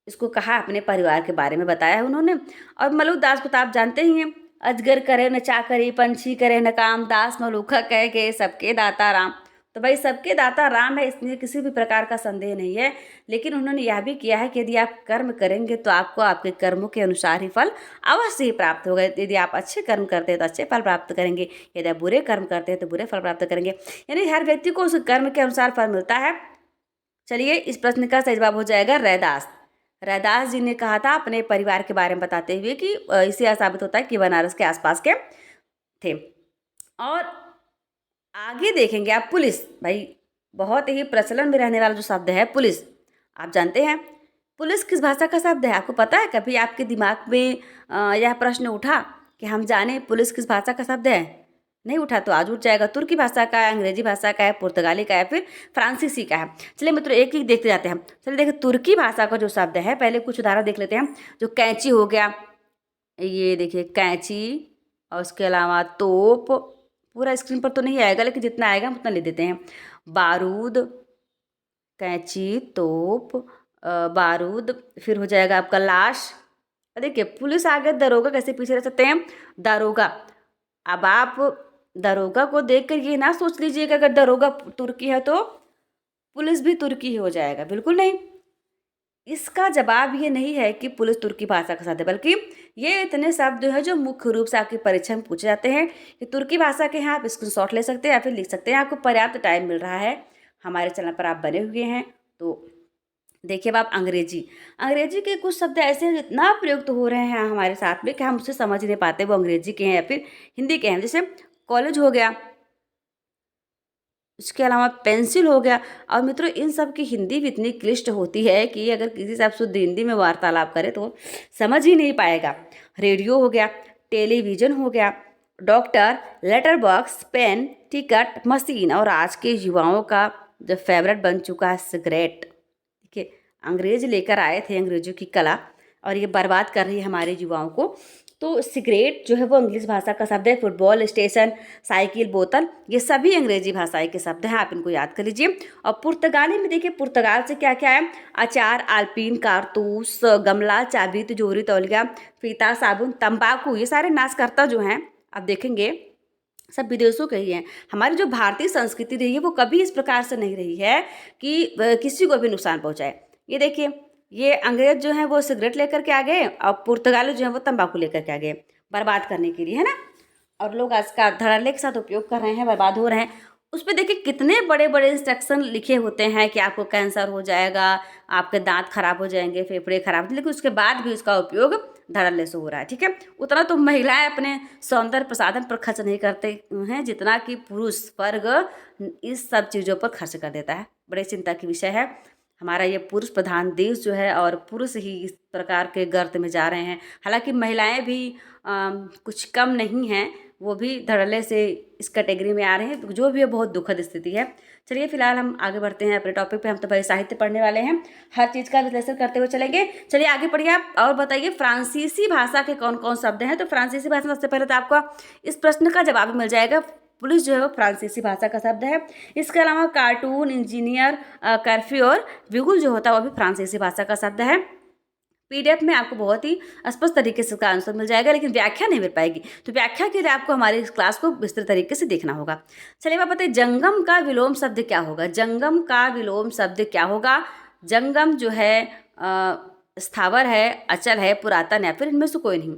इसको कहा, अपने परिवार के बारे में बताया उन्होंने। और मलुकदास को तो आप जानते ही हैं, अजगर करे न चाकरी, पंछी करे न काम, दास मलुखा कह के सबके दाता राम। तो भाई सबके दाता राम है, इसमें किसी भी प्रकार का संदेह नहीं है। लेकिन उन्होंने यह भी किया है कि यदि आप कर्म करेंगे तो आपको आपके कर्मों के अनुसार ही फल अवश्य ही प्राप्त होगा। यदि आप अच्छे कर्म करते हैं तो अच्छे फल प्राप्त करेंगे, यदि आप बुरे कर्म करते हैं तो बुरे फल प्राप्त करेंगे। यानी हर व्यक्ति को उस कर्म के अनुसार फल मिलता है। चलिए, इस प्रश्न का सही जवाब हो जाएगा रैदास। रैदास जी ने कहा था अपने परिवार के बारे में बताते हुए कि इससे साबित होता है कि बनारस के आसपास के थे। और आगे देखेंगे आप पुलिस। भाई बहुत ही प्रचलन में रहने वाला जो शब्द है पुलिस, आप जानते हैं पुलिस किस भाषा का शब्द है? आपको पता है? कभी आपके दिमाग में यह प्रश्न उठा कि हम जाने पुलिस किस भाषा का शब्द है? नहीं उठा तो आज उठ जाएगा। तुर्की भाषा का है, अंग्रेजी भाषा का है, पुर्तगाली का है, फिर फ्रांसीसी का है। चलिए मित्रों, एक एक देखते जाते हैं। चलिए देखिए, तुर्की भाषा का जो शब्द है, पहले कुछ उदाहरण देख लेते हैं। जो कैंची हो गया, ये देखिए कैंची, और उसके अलावा तोप, पूरा स्क्रीन पर तो नहीं आएगा लेकिन जितना आएगा हम उतना ले देते हैं। बारूद, कैंची, तोप, बारूद, फिर हो जाएगा आपका लाश। देखिए पुलिस आगे, दरोगा कैसे पीछे रह सकते हैं? दारोगा। अब आप दरोगा को देखकर ये ना सोच लीजिएगा अगर दरोगा तुर्की है तो पुलिस भी तुर्की ही हो जाएगा, बिल्कुल नहीं। इसका जवाब ये नहीं है कि पुलिस तुर्की भाषा का शब्द है, बल्कि ये इतने शब्द हैं जो मुख्य रूप से आपकी परीक्षा में पूछे जाते हैं। कि तुर्की भाषा के यहाँ आप स्क्रीनशॉट ले सकते हैं या फिर लिख सकते हैं। आपको पर्याप्त टाइम मिल रहा है, हमारे चैनल पर आप बने हुए हैं तो देखिए। अब आप अंग्रेजी के कुछ शब्द ऐसे हैं जितना प्रयुक्त हो रहे हैं हमारे साथ में कि हम उससे समझ नहीं पाते वो अंग्रेजी के हैं या फिर हिंदी के हैं। जैसे कॉलेज हो गया, इसके अलावा पेंसिल हो गया। और मित्रों इन सब की हिंदी भी इतनी क्लिष्ट होती है कि अगर किसी से आप शुद्ध हिंदी में वार्तालाप करें तो समझ ही नहीं पाएगा। रेडियो हो गया, टेलीविज़न हो गया, doctor, letter box, pen, ticket, machine, और आज के युवाओं का जो फेवरेट बन चुका है सिगरेट। देखिए अंग्रेज लेकर आए थे अंग्रेजों की कला और ये बर्बाद कर रही है हमारे युवाओं को। तो सिगरेट जो है वो इंग्लिश भाषा का शब्द है। फुटबॉल, स्टेशन, साइकिल, बोतल, ये सभी अंग्रेजी भाषाएं के शब्द हैं, आप इनको याद कर लीजिए। और पुर्तगाली में देखिए, पुर्तगाल से क्या क्या है? अचार, आल्पीन, कारतूस, गमला, चाबी, तिजोरी, तौलिया, फीता, साबुन, तंबाकू, ये सारे नाशकर्ता जो हैं आप देखेंगे सब विदेशों के ही हैं। हमारी जो भारतीय संस्कृति रही है वो कभी इस प्रकार से नहीं रही है कि किसी को भी नुकसान पहुंचाए। ये देखिए, ये अंग्रेज जो हैं वो सिगरेट लेकर के आ गए और पुर्तगाली जो है वो तंबाकू लेकर के आ गए बर्बाद करने के लिए, है ना। और लोग आज का धड़ल्ले के साथ उपयोग कर रहे हैं, बर्बाद हो रहे हैं। उस पर देखिए कितने बड़े बड़े इंस्ट्रक्शन लिखे होते हैं कि आपको कैंसर हो जाएगा, आपके दांत खराब हो जाएंगे, फेफड़े खराब, लेकिन उसके बाद भी उसका उपयोग धड़ल्ले से हो रहा है, ठीक है। उतना तो महिलाएं अपने सौंदर्य प्रसाधन पर खर्च नहीं करते हैं जितना कि पुरुष वर्ग इस सब चीज़ों पर खर्च कर देता है। बड़े चिंता की विषय है। हमारा ये पुरुष प्रधान देश जो है और पुरुष ही इस प्रकार के गर्त में जा रहे हैं। हालांकि महिलाएं भी कुछ कम नहीं हैं, वो भी धड़ल्ले से इस कैटेगरी में आ रहे हैं, जो भी है बहुत दुखद स्थिति है। चलिए फिलहाल हम आगे बढ़ते हैं अपने टॉपिक पे। हम तो भाई साहित्य पढ़ने वाले हैं, हर चीज़ का विश्लेषण करते हुए चलेंगे। चलिए आगे पढ़िए आप और बताइए फ्रांसीसी भाषा के कौन कौन शब्द हैं। तो फ्रांसीसी भाषा में सबसे पहले तो आपका इस प्रश्न का जवाब मिल जाएगा, पुलिस जो है वो फ्रांसीसी भाषा का शब्द है। इसके अलावा कार्टून, इंजीनियर, कर्फ्यू और बिगुल जो होता है वो भी फ्रांसीसी भाषा का शब्द है। पीडीएफ में आपको बहुत ही स्पष्ट तरीके से इसका आंसर मिल जाएगा, लेकिन व्याख्या नहीं मिल पाएगी। तो व्याख्या के लिए आपको हमारी इस क्लास को विस्तृत तरीके से देखना होगा। चलिए आप बताइए जंगम का विलोम शब्द क्या होगा? जंगम का विलोम शब्द क्या होगा? जंगम जो है स्थावर है, अचल है, पुरातन है, फिर इनमें से कोई नहीं।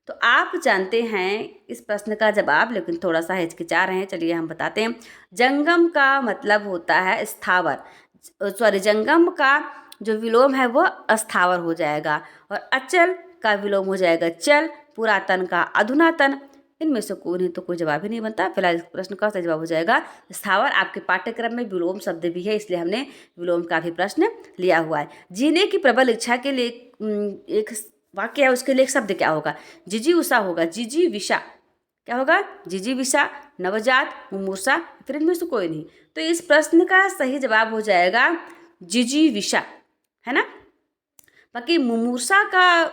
तो आप जानते हैं इस प्रश्न का जवाब, लेकिन थोड़ा सा हिचकिचा रहे हैं। चलिए हम बताते हैं। जंगम का मतलब होता है स्थावर, सॉरी जंगम का जो विलोम है वो अस्थावर हो जाएगा, और अचल का विलोम हो जाएगा चल, पुरातन का अधुनातन। इनमें से कोई नहीं तो कोई जवाब ही नहीं बनता। फिलहाल इस प्रश्न का सही जवाब हो जाएगा स्थावर। आपके पाठ्यक्रम में विलोम शब्द भी है, इसलिए हमने विलोम का भी प्रश्न लिया हुआ है। जीने की प्रबल इच्छा के लिए एक वाक्य है, उसके लिए एक शब्द क्या होगा? जिजी उषा होगा, जिजी विषा। क्या होगा? जिजीविषा, नवजात, मुमूर्षा, फिर इनमें से कोई नहीं। तो इस प्रश्न का सही जवाब हो जाएगा जिजीविषा, है ना। बाकी मुमूर्षा का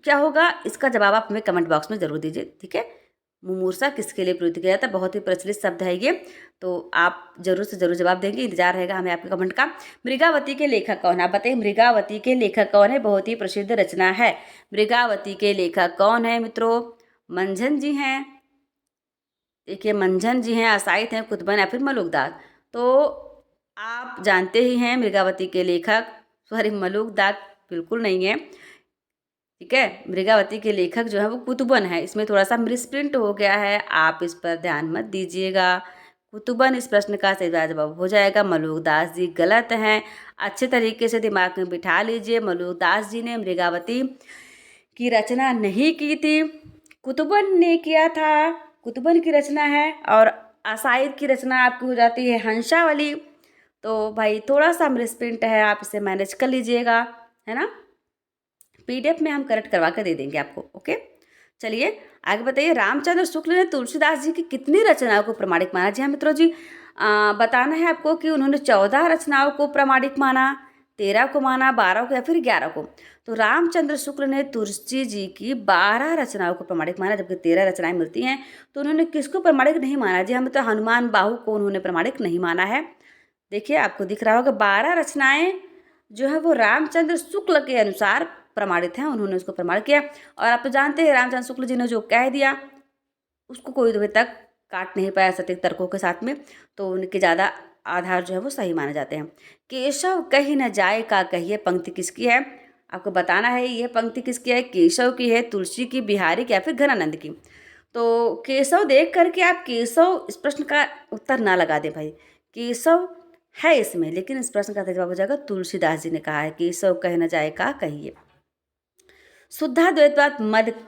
क्या होगा, इसका जवाब आप हमें कमेंट बॉक्स में जरूर दीजिए, ठीक है। मुमूर्षा किसके लिए प्रयुक्त किया जाता है, बहुत ही प्रचलित शब्द है ये, तो आप जरूर से जरूर जवाब देंगे, इंतजार रहेगा हमें आपके कमेंट का। मृगावती के लेखक कौन है, आप बताइए मृगावती के लेखक कौन है, बहुत ही प्रसिद्ध रचना है। मृगावती के लेखक कौन है मित्रों? मंझन जी हैं, देखिए मंझन जी हैं, असाइत हैं, कुतुबन या फिर मलुकदास। तो आप जानते ही हैं मृगावती के लेखक, सॉरी मलुकदास बिल्कुल नहीं है, ठीक है। मृगावती के लेखक जो है वो कुतुबन है, इसमें थोड़ा सा मिसप्रिंट हो गया है, आप इस पर ध्यान मत दीजिएगा। कुतुबन इस प्रश्न का सही जवाब हो जाएगा। मलुकदास जी गलत हैं, अच्छे तरीके से दिमाग में बिठा लीजिए। मलुकदास जी ने मृगावती की रचना नहीं की थी, कुतुबन ने किया था, कुतुबन की रचना है। और असाइद की रचना आपकी हो जाती है हंसावली। तो भाई थोड़ा सा मिसप्रिंट है, आप इसे मैनेज कर लीजिएगा, है ना। पीडीएफ में हम करेक्ट करवा कर दे देंगे आपको, ओके। चलिए आगे बताइए, रामचंद्र शुक्ल ने तुलसीदास जी की कितनी रचनाओं को प्रामाणिक माना? जी हाँ मित्रों जी, बताना है आपको कि उन्होंने 14 रचनाओं को प्रामाणिक माना, 13 को माना, 12 को या फिर 11 को। तो रामचंद्र शुक्ल ने तुलसी जी की 12 रचनाओं को प्रामाणिक माना, जबकि 13 रचनाएं मिलती हैं। तो उन्होंने किसको प्रामाणिक नहीं माना? जी हाँ मित्रों, हनुमान बाहु को उन्होंने प्रामाणिक नहीं माना है। देखिए आपको दिख रहा होगा 12 रचनाएं जो है वो रामचंद्र शुक्ल के अनुसार प्रमाणित हैं, उन्होंने उसको प्रमाण किया। और आप तो जानते हैं रामचंद्र शुक्ल जी ने जो कह दिया उसको कोई अभी तक काट नहीं पाया सटीक तर्कों के साथ में, तो उनके ज़्यादा आधार जो है वो सही माने जाते हैं। केशव कहीं न जाए का कहिए पंक्ति किसकी है? आपको बताना है ये पंक्ति किसकी है, केशव की है, तुलसी की, बिहारी की या फिर घनानंद की। तो केशव देख करके आप केशव इस प्रश्न का उत्तर ना लगा दें भाई, केशव है इसमें, लेकिन इस प्रश्न का जवाब हो जाएगा तुलसीदास जी ने कहा है, केशव कह न जाए का कहिए। शुद्धाद्वैतवाद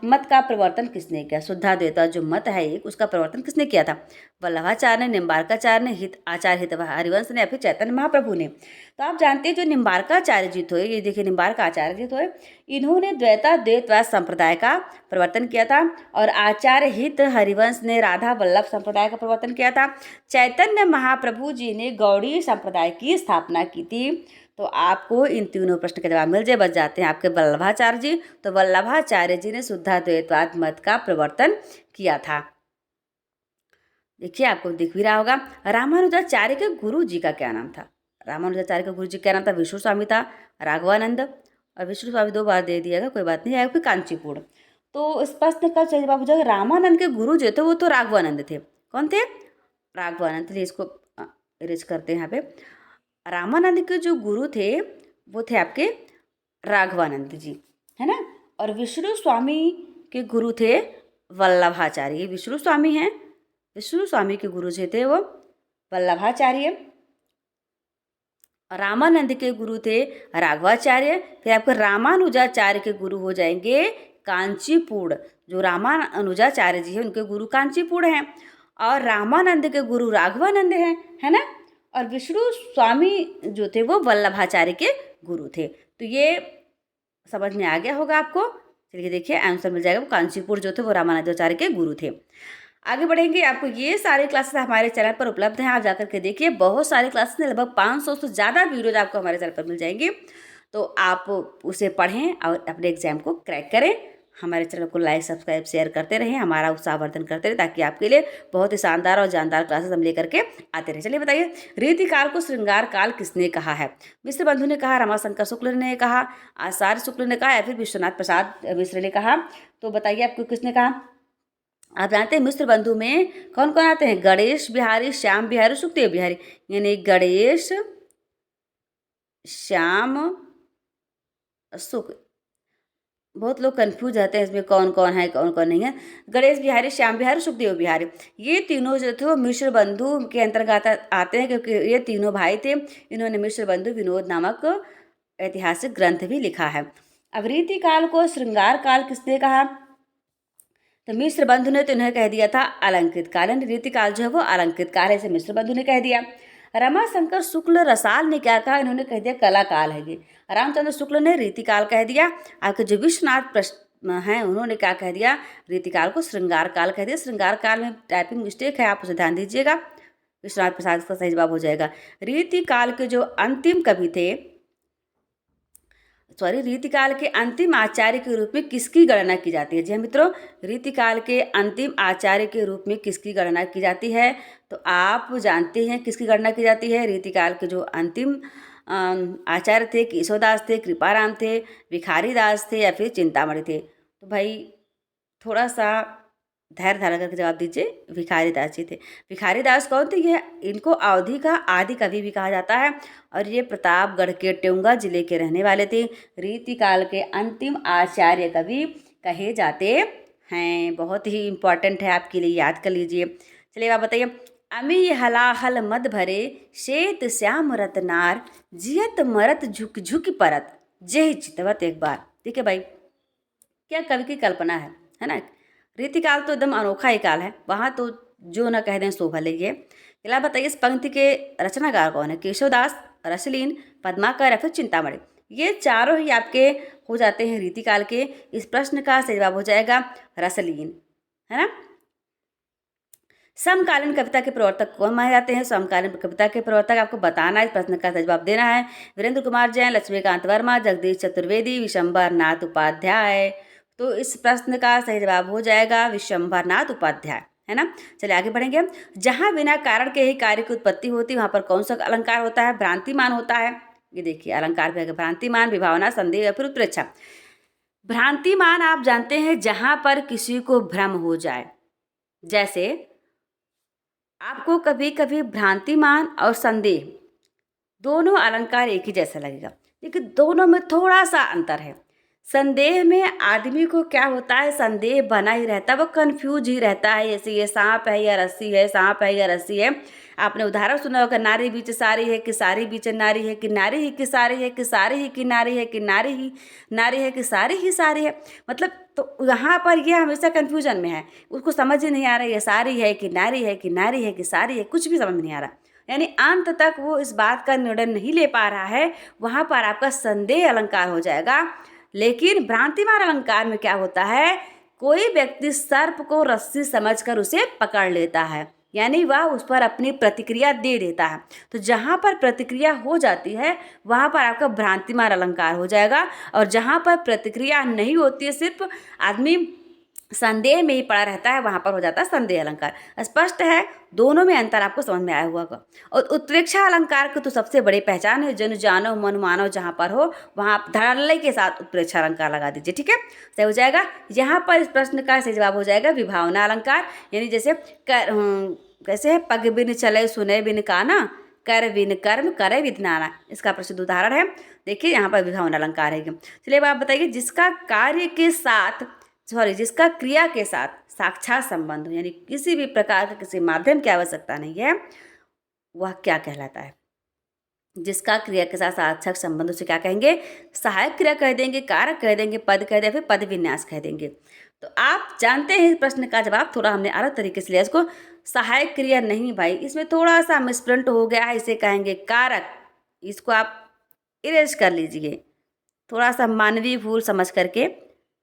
मत का प्रवर्तन किसने किया? शुद्धाद्वैतवाद जो मत है एक, उसका प्रवर्तन किसने किया था? वल्लभाचार्य ने, निम्बार्काचार्य ने, आचार्य हित हरिवंश ने या फिर चैतन्य महाप्रभु ने? तो आप जानते हैं जो निम्बार्काचार्य जी थे, ये देखिए निम्बार्काचार्य जी थे, इन्होंने द्वैतवाद संप्रदाय का प्रवर्तन किया था। और आचार्य हित हरिवंश ने राधा वल्लभ संप्रदाय का प्रवर्तन किया था। चैतन्य महाप्रभु जी ने गौड़ीय संप्रदाय की स्थापना की थी। तो आपको इन तीनों प्रश्न के जवाब मिल जाए, बच जाते हैं आपके वल्लभाचार्य जी। तो वल्लभाचार्य जी ने शुद्धाद्वैतवाद मत का प्रवर्तन किया था। देखिए आपको दिख भी रहा होगा। रामानुजाचार्य के गुरु जी का क्या नाम था? रामानुजाचार्य का गुरु जी क्या नाम था? विष्णु स्वामी था, राघवानंद, और विष्णु स्वामी 2 बार दे दिएगा, कोई बात नहीं, या फिर कांचीपुर। तो इस प्रश्न का सही जवाब हो जाएगा रामानंद के गुरु जो थे वो तो राघवानंद थे। कौन थे? राघवानंद। चलिए इसको इरेज करते हैं यहाँ पे। रामानंद के जो गुरु थे वो थे आपके राघवानंद जी, है ना। और विष्णु स्वामी के गुरु थे वल्लभाचार्य। विष्णु स्वामी हैं, विष्णु स्वामी के गुरु जो थे वो वल्लभाचार्य। रामानंद के गुरु थे राघवाचार्य। फिर आपके रामानुजाचार्य के गुरु हो जाएंगे कांचीपुर। जो रामानुजाचार्य जी हैं उनके गुरु कांचीपुर हैं, और रामानंद के गुरु राघवानंद हैं, है ना। और विष्णु स्वामी जो थे वो वल्लभाचार्य के गुरु थे। तो ये समझ में आ गया होगा आपको। चलिए देखिए आंसर मिल जाएगा, वो कांचीपुर जो थे वो रामानुजाचार्य के गुरु थे। आगे बढ़ेंगे, आपको ये सारे क्लासेस हमारे चैनल पर उपलब्ध हैं, आप जाकर के देखिए। बहुत सारे क्लासेस, लगभग 500 से ज़्यादा वीडियोज आपको हमारे चैनल पर मिल जाएंगे। तो आप उसे पढ़ें और अपने एग्जाम को क्रैक करें। हमारे चैनल को लाइक, सब्सक्राइब, शेयर करते रहें, हमारा उत्साहवर्धन करते रहें, ताकि आपके लिए बहुत ही शानदार और जानदार क्लासेस हम लेकर के आते रहें। चलिए बताइए, रीतिकाल को श्रृंगार काल किसने कहा है? मिश्र बंधु ने कहा, रमाशंकर शुक्ल ने कहा, आचार्य शुक्ल ने कहा, या फिर विश्वनाथ प्रसाद मिश्र ने कहा? तो बताइए आपको किसने कहा? आप जानते हैं मिश्र बंधु में कौन कौन आते हैं? गणेश बिहारी, श्याम बिहारी, सुखदेव बिहारी। यानी गणेश, श्याम, सुख। बहुत लोग कंफ्यूज रहते हैं इसमें कौन कौन है कौन कौन नहीं है। गणेश बिहारी, श्याम बिहारी, सुखदेव बिहारी, ये तीनों जो थे वो मिश्र बंधु के अंतर्गत आते हैं, क्योंकि ये तीनों भाई थे। इन्होंने मिश्र बंधु विनोद नामक ऐतिहासिक ग्रंथ भी लिखा है। अब रीतिकाल को श्रृंगार काल किसने कहा? तो मिश्र बंधु ने तो इन्हें कह दिया था अलंकृत काल, रीतिकाल जो है वो अलंकृत काल है, इसे मिश्र बंधु ने कह दिया। रमाशंकर शुक्ल रसाल ने क्या कहा? इन्होंने कह दिया कला काल है ये। रामचंद्र शुक्ल ने रीतिकाल कह दिया। आपके जो विश्वनाथ हैं उन्होंने क्या कह दिया, रीतिकाल को श्रृंगार काल कह दिया। श्रृंगार काल में टाइपिंग मिस्टेक है, आप उसे ध्यान दीजिएगा। विश्वनाथ प्रसाद का सही जवाब हो जाएगा। रीतिकाल के जो अंतिम कवि थे, रीतिकाल के अंतिम आचार्य के रूप में किसकी गणना की जाती है? जी हाँ मित्रों, रीतिकाल के अंतिम आचार्य के रूप में किसकी गणना की जाती है? तो आप जानते हैं किसकी गणना की जाती है। रीतिकाल के जो अंतिम आचार्य थे, केशवदास थे, कृपाराम थे, भिखारी दास थे या फिर चिंतामणि थे? तो भाई थोड़ा सा धैर्य धारण करके जवाब दीजिए। भिखारी दास जी थे। भिखारी दास कौन थे? ये इनको अवधि का आदि कवि भी कहा जाता है और ये प्रतापगढ़ के ट्यूंगा जिले के रहने वाले थे। रीतिकाल के अंतिम आचार्य कवि कहे जाते हैं। बहुत ही इम्पोर्टेंट है आपके लिए, याद कर लीजिए। चलिए आप बताइए। अमी हलाहल मद भरे श्वेत श्याम रतनार जियत मरत झुक झुक परत जय चितवत एक बार। ठीक है भाई, क्या कवि की कल्पना है ना। रीतिकाल तो एकदम अनोखा ही काल है, वहाँ तो जो न कह दें सो भले। ये चला बताइए, इस पंक्ति के रचनाकार कौन है? केशवदास, रसलीन, पद्माकर या फिर चिंतामणि? ये चारों ही आपके हो जाते हैं रीतिकाल के। इस प्रश्न का सही जवाब हो जाएगा रसलीन, है ना। समकालीन कविता के प्रवर्तक कौन माने जाते हैं? समकालीन कविता के प्रवर्तक आपको बताना है, इस प्रश्न का जवाब देना है। वीरेंद्र कुमार जैन, लक्ष्मीकांत वर्मा, जगदीश चतुर्वेदी, विशंबर नाथ उपाध्याय। तो इस प्रश्न का सही जवाब हो जाएगा विशंबर नाथ उपाध्याय, है ना। चलिए आगे बढ़ेंगे हम। जहाँ बिना कारण के ही कार्य की उत्पत्ति होती वहाँ पर कौन सा अलंकार होता है? भ्रांतिमान होता है। ये देखिए अलंकार पे भ्रांतिमान, विभावना, संदेह या फिर उत्प्रेक्षा। भ्रांतिमान आप जानते हैं जहाँ पर किसी को भ्रम हो जाए। जैसे आपको कभी कभी भ्रांतिमान और संदेह दोनों अलंकार एक ही जैसा लगेगा, लेकिन दोनों में थोड़ा सा अंतर है। संदेह में आदमी को क्या होता है, संदेह बना ही रहता है, वो कंफ्यूज ही रहता है। जैसे ये सांप है या रस्सी है, सांप है या रस्सी है। आपने उदाहरण सुना होगा, नारी बीच सारी है कि सारी बीच नारी है, कि नारी ही कि सारी है, कि सारी ही कि नारी है, कि नारी ही नारी है, कि सारी ही सारी है। मतलब तो यहाँ पर ये हमेशा कन्फ्यूजन में है, उसको समझ ही नहीं आ रहा है ये सारी है कि नारी है, कि नारी है कि सारी है, कुछ भी समझ में नहीं आ रहा। यानी अंत तक वो इस बात का निर्णय नहीं ले पा रहा है। वहाँ पर आपका संदेह अलंकार हो जाएगा। लेकिन भ्रांतिमान अलंकार में क्या होता है, कोई व्यक्ति सर्प को रस्सी समझकर उसे पकड़ लेता है, यानी वह उस पर अपनी प्रतिक्रिया दे देता है। तो जहाँ पर प्रतिक्रिया हो जाती है वहाँ पर आपका भ्रांतिमान अलंकार हो जाएगा, और जहाँ पर प्रतिक्रिया नहीं होती है, सिर्फ आदमी संदेह में ही पड़ा रहता है, वहाँ पर हो जाता है संदेह अलंकार। स्पष्ट है, दोनों में अंतर आपको समझ में आया हुआ होगा। और उत्प्रेक्षा अलंकार की तो सबसे बड़ी पहचान है, जन जानो मन मानो जहाँ पर हो वहाँ आप धड़ल्ले के साथ उत्प्रेक्षा अलंकार लगा दीजिए। ठीक है, सही हो जाएगा। यहाँ पर इस प्रश्न का सही जवाब हो जाएगा विभावना अलंकार। यानी जैसे कैसे है, पग बिन चले सुने बिन काना, कर बिन कर्म करे बिन नाना, इसका प्रसिद्ध उदाहरण है। देखिए यहाँ पर विभावना अलंकार है। चलिए आप बताइए, जिसका कार्य के साथ जिसका क्रिया के साथ साक्षात संबंध हो, यानी किसी भी प्रकार का किसी माध्यम की आवश्यकता नहीं है, वह क्या कहलाता है? जिसका क्रिया के साथ साक्षात संबंध, उसे क्या कहेंगे? सहायक क्रिया कह देंगे, कारक कह देंगे, पद कह देंगे, फिर पद विन्यास कह देंगे। तो आप जानते हैं इस प्रश्न का जवाब। थोड़ा हमने अलग तरीके से लिया इसको। सहायक क्रिया नहीं भाई, इसमें थोड़ा सा मिसप्रिंट हो गया है, इसे कहेंगे कारक। इसको आप इरेज कर लीजिए, थोड़ा सा मानवीय भूल समझ करके,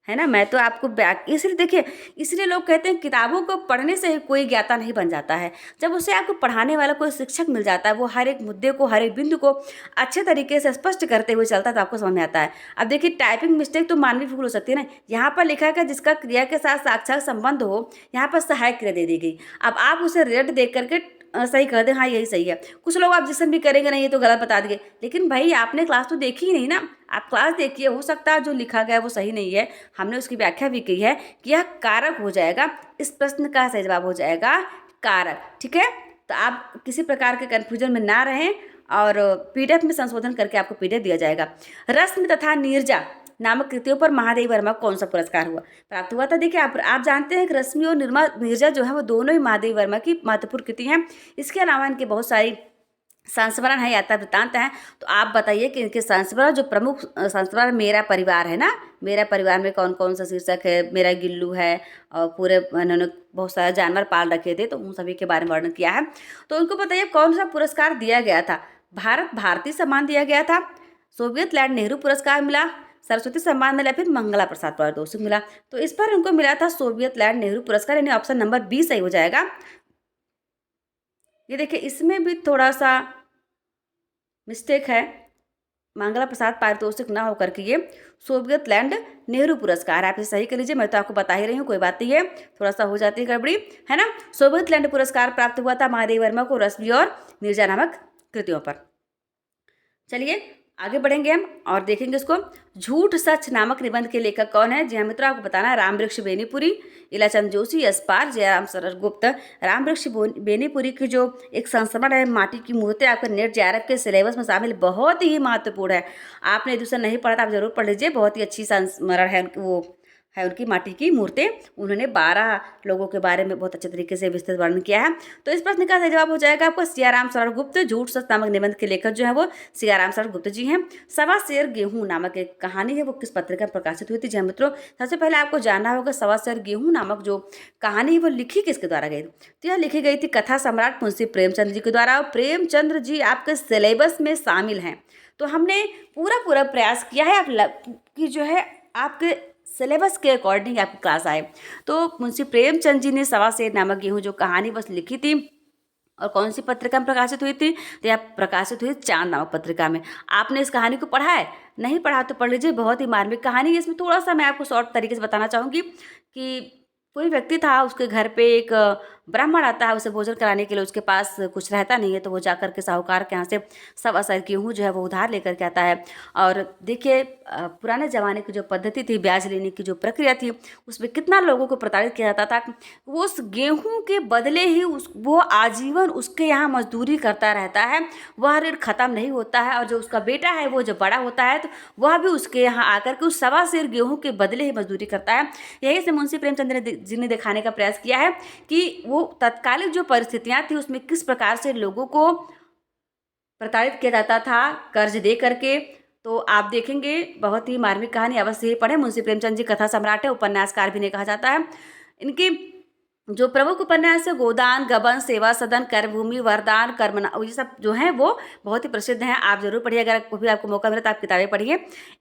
है ना। मैं तो आपको इसलिए देखिए, इसलिए लोग कहते हैं किताबों को पढ़ने से ही कोई ज्ञाता नहीं बन जाता है। जब उसे आपको पढ़ाने वाला कोई शिक्षक मिल जाता है, वो हर एक मुद्दे को, हर एक बिंदु को अच्छे तरीके से स्पष्ट करते हुए चलता है, तो आपको समझ में आता है। अब देखिए, टाइपिंग मिस्टेक तो मानवीय भूल हो सकती है ना। यहाँ पर लिखा है जिसका क्रिया के साथ साक्षात संबंध हो, यहाँ पर सहायक क्रिया दे दी गई। अब आप उसे रेट देख करके सही कर दें, हाँ यही सही है। कुछ लोग आप जिससे भी करेंगे नहीं, ये तो गलत बता दिए। लेकिन भाई आपने क्लास तो देखी ही नहीं ना। आप क्लास देखिए, हो सकता है जो लिखा गया है वो सही नहीं है, हमने उसकी व्याख्या भी की है कि यह कारक हो जाएगा। इस प्रश्न का सही जवाब हो जाएगा कारक। ठीक है, तो आप किसी प्रकार के कन्फ्यूजन में ना रहें, और पीडीएफ में संशोधन करके आपको पीडीएफ दिया जाएगा। रश्मि तथा नीरजा नामक कृतियों पर महादेवी वर्मा को कौन सा पुरस्कार हुआ प्राप्त हुआ था? देखिए आप जानते हैं कि रश्मि और नीरजा जो है वो दोनों ही महादेवी वर्मा की महत्वपूर्ण कृति हैं। इसके अलावा इनके बहुत सारी संस्मरण है, यात्रा वृत्तांत हैं। तो आप बताइए कि इनके संस्मरण, जो प्रमुख संस्मरण मेरा परिवार है ना, मेरा परिवार में कौन कौन सा शीर्षक है? मेरा गिल्लू है, और पूरे इन्होंने बहुत सारे जानवर पाल रखे थे, तो उन सभी के बारे में वर्णन किया है। तो उनको बताइए कौन सा पुरस्कार दिया गया था? भारत भारती सम्मान दिया गया था, सोवियत लैंड नेहरू पुरस्कार मिला, सरस्वती सम्मान मिला, फिर मंगला प्रसाद पारितोषिक मिला। तो इस पर उनको मिला था सोवियत लैंड नेहरू पुरस्कार, यानी ऑप्शन नंबर बी सही हो जाएगा। ये देखिए इसमें भी थोड़ा सा मिस्टेक है, मंगला प्रसाद पारितोषिक ना होकर के ये सोवियत लैंड नेहरू पुरस्कार, आप इसे सही कर लीजिए। मैं तो आपको बता ही रही हूँ, कोई बात नहीं है, थोड़ा सा हो जाती है गड़बड़ी, है ना। सोवियत लैंड पुरस्कार प्राप्त हुआ था महादेव वर्मा को रश्मि और नीरजा नामक कृतियों पर। चलिए आगे बढ़ेंगे हम और देखेंगे इसको। झूठ सच नामक निबंध के लेखक कौन है? जी हाँ मित्रों, आपको बताना है रामवृक्ष बेनीपुरी, इलाचंद जोशी, यशपाल, जयराम शरद गुप्त। रामवृक्ष बेनीपुरी की जो एक संस्मरण है माटी की मूर्तें, आपका नेट जेआरएफ के सिलेबस में शामिल, बहुत ही महत्वपूर्ण है। आपने दूसरा नहीं पढ़ा था, आप जरूर पढ़ लीजिए, बहुत ही अच्छी संस्मरण है वो है उनकी माटी की मूर्तें। उन्होंने 12 लोगों के बारे में बहुत अच्छे तरीके से विस्तृत वर्णन किया है। तो इस प्रश्न का सही जवाब हो जाएगा आपको सियाराम शरण गुप्त। झूठ सच नामक निबंध के लेखक जो है वो सियाराम शरण गुप्त जी हैं। सवा शेर गेहूं नामक एक कहानी है, वो किस पत्रिका में प्रकाशित हुई थी? जी मित्रों, सबसे पहले आपको जानना होगा सवा शेर गेहूं नामक जो कहानी है वो लिखी किसके द्वारा गई? तो यह लिखी गई थी कथा सम्राट मुंशी प्रेमचंद जी के द्वारा। प्रेमचंद्र जी आपके सिलेबस में शामिल हैं, तो हमने पूरा प्रयास किया है आप कि जो है आपके सिलेबस के अकॉर्डिंग आपकी क्लास आए। तो मुंशी प्रेमचंद जी ने सवा शेर नामक गेहूं जो कहानी बस लिखी थी, और कौन सी पत्रिका में प्रकाशित हुई थी? तो यह प्रकाशित हुई चांद नामक पत्रिका में। आपने इस कहानी को पढ़ा है? नहीं पढ़ा तो पढ़ लीजिए, बहुत ही मार्मिक कहानी है। इसमें थोड़ा सा मैं आपको शॉर्ट तरीके से बताना चाहूँगी कि कोई व्यक्ति था, उसके घर पे एक ब्राह्मण आता है, उसे भोजन कराने के लिए उसके पास कुछ रहता नहीं है, तो वो जाकर के साहूकार के यहाँ से सवा शेर गेहूँ जो है वो उधार लेकर के आता है। और देखिए पुराने ज़माने की जो पद्धति थी, ब्याज लेने की जो प्रक्रिया थी, उसमें कितना लोगों को प्रताड़ित किया जाता था। वो उस गेहूँ के बदले ही वो आजीवन उसके यहाँ मजदूरी करता रहता है, वह ऋण खत्म नहीं होता है। और जो उसका बेटा है वो जब बड़ा होता है तो वह भी उसके यहाँ आकर के उस सवा शेर गेहूँ के बदले ही मजदूरी करता है। यही से मुंशी प्रेमचंद जी ने दिखाने का प्रयास किया है कि वो तत्कालिक जो परिस्थितियां थी उसमें किस प्रकार से लोगों को प्रताड़ित किया जाता था कर्ज दे करके। तो आप देखेंगे बहुत ही मार्मिक कहानी, अवश्य ही पढ़ें। मुंशी प्रेमचंद जी कथा सम्राट है, उपन्यासकार भी नहीं कहा जाता है। इनकी जो प्रमुख उपन्यास है गोदान, गबन, सेवा सदन, कर्मभूमि, वरदान, कर्मना, ये सब जो हैं वो बहुत ही प्रसिद्ध हैं, आप जरूर पढ़िए। अगर कभी आपको मौका मिले तो आप किताबें पढ़िए।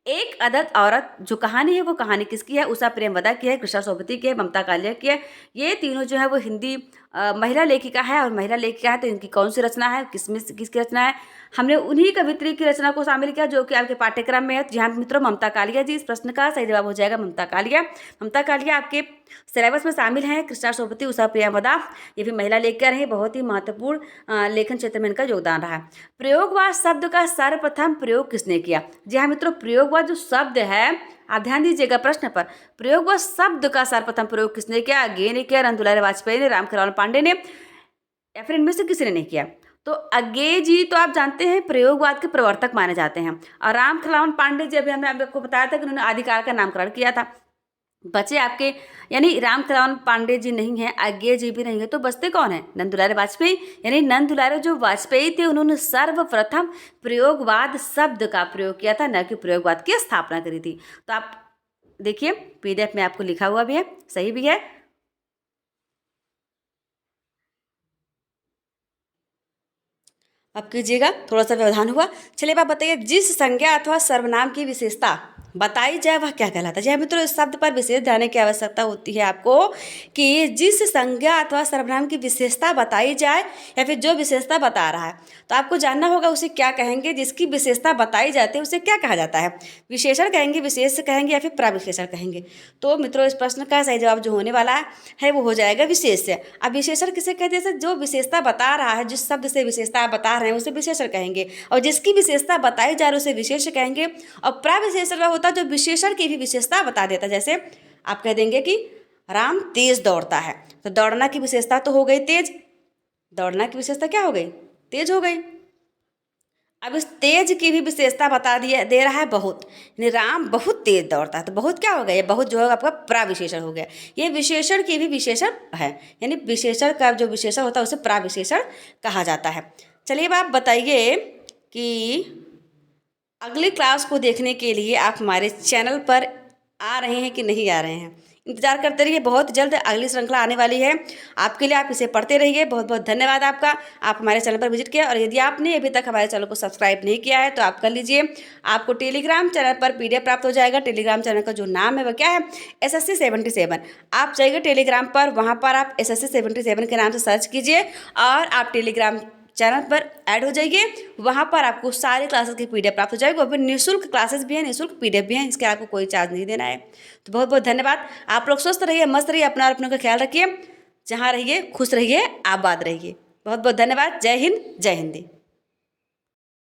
एक अदद औरत जो कहानी है वो कहानी किसकी है? उषा प्रेमवदा की है, कृष्णा सोबती की है, ममता कालिया की है। ये तीनों जो है वो हिंदी महिला लेखिका है, और महिला लेखिका है तो इनकी कौन सी रचना है, किसकी रचना है? हमने उन्हीं कवित्री की रचना को शामिल किया जो कि आपके पाठ्यक्रम में है। जहाँ मित्रों ममता कालिया जी, इस प्रश्न का सही जवाब हो जाएगा ममता कालिया। ममता कालिया आपके सिलेबस में शामिल हैं। कृष्णा सोबती, उषा प्रियंवदा, ये भी महिला लेखिका रही, बहुत ही महत्वपूर्ण लेखन क्षेत्र में इनका योगदान रहा। प्रयोगवाद शब्द का सर्वप्रथम प्रयोग किसने किया? जी हाँ मित्रों, प्रयोगवाद जो शब्द है, आप ध्यान दीजिएगा प्रश्न पर, प्रयोगवाद शब्द का सर्वप्रथम प्रयोग किसने किया? गे ने किया, नंदुलाल वाजपेयी ने, रामखेलावन पांडे ने, या फिर इनमें से किसी ने नहीं किया? तो अज्ञे जी तो आप जानते हैं प्रयोगवाद के प्रवर्तक माने जाते हैं, और रामखेलावन पांडे जी अभी हमने आपको बताया था कि उन्होंने आदिकाल का नामकरण किया था। बचे आपके, यानी रामखेलावन पांडे जी नहीं है, अज्ञे जी भी नहीं है, तो बचते कौन है? नंदुलाल वाजपेयी। यानी नंदुलाल जो वाजपेयी थे उन्होंने सर्वप्रथम प्रयोगवाद शब्द का प्रयोग किया था, न कि प्रयोगवाद की स्थापना करी थी। तो आप देखिए पीडीएफ में आपको लिखा हुआ भी है, सही भी है। अब कीजिएगा, थोड़ा सा व्यवधान हुआ। चलिए आप बताइए, जिस संज्ञा अथवा सर्वनाम की विशेषता बताई जाए वह क्या कहलाता है? जी हाँ मित्रों, इस शब्द पर विशेष ध्यान की आवश्यकता होती है आपको कि जिस संज्ञा अथवा सर्वनाम की विशेषता बताई जाए या फिर जो विशेषता बता रहा है, तो आपको जानना होगा उसे क्या कहेंगे। जिसकी विशेषता बताई जाती है उसे क्या कहा जाता है? विशेषण कहेंगे, विशेष कहेंगे, या फिर प्रविशेषण कहेंगे? तो मित्रों इस प्रश्न का सही जवाब जो होने वाला है वो हो जाएगा विशेष्य। अब विशेषण किसे कहते हैं? जो विशेषता बता रहा है, जिस शब्द से विशेषता आप बता रहे हैं उसे विशेषण कहेंगे, और जिसकी विशेषता बताई जा रही है उसे विशेष्य कहेंगे। और प्रविशेषण वह होता है जो विशेषण की भी विशेषता बता देता है। जैसे आप कह देंगे कि राम तेज दौड़ता है, तो दौड़ना की विशेषता तो हो गई तेज, दौड़ना की विशेषता क्या हो गई? तेज हो गई। अब इस तेज की भी विशेषता बता दे रहा है बहुत, यानी राम बहुत तेज दौड़ता है, तो बहुत क्या हो गया? ये बहुत जो है आपका प्राविशेषण हो गया। ये विशेषण की भी विशेषण है, यानी विशेषण का जो विशेषण होता है उसे प्राविशेषण कहा जाता है। चलिए अब आप बताइए कि अगली क्लास को देखने के लिए आप हमारे चैनल पर आ रहे हैं कि नहीं आ रहे हैं? इंतजार करते रहिए, बहुत जल्द अगली श्रृंखला आने वाली है आपके लिए। आप इसे पढ़ते रहिए। बहुत बहुत धन्यवाद आपका, आप हमारे चैनल पर विजिट किया। और यदि आपने अभी तक हमारे चैनल को सब्सक्राइब नहीं किया है तो आप कर लीजिए। आपको टेलीग्राम चैनल पर PDF प्राप्त हो जाएगा। टेलीग्राम चैनल का जो नाम है वह क्या है, SSC 77। आप जाइए टेलीग्राम पर, वहाँ पर आप SSC 77 के नाम से सर्च कीजिए और आप टेलीग्राम चैनल पर ऐड हो जाइए। वहाँ पर आपको सारे क्लासेस की PDF प्राप्त हो जाएगी। और फिर निःशुल्क क्लासेस भी हैं, निःशुल्क PDF भी हैं, इसके आपको कोई चार्ज नहीं देना है। तो बहुत बहुत धन्यवाद। आप लोग स्वस्थ रहिए, मस्त रहिए, अपना और अपनों का ख्याल रखिए। जहाँ रहिए खुश रहिए, आबाद रहिए। बहुत बहुत धन्यवाद। जय हिंद, जय हिंदी।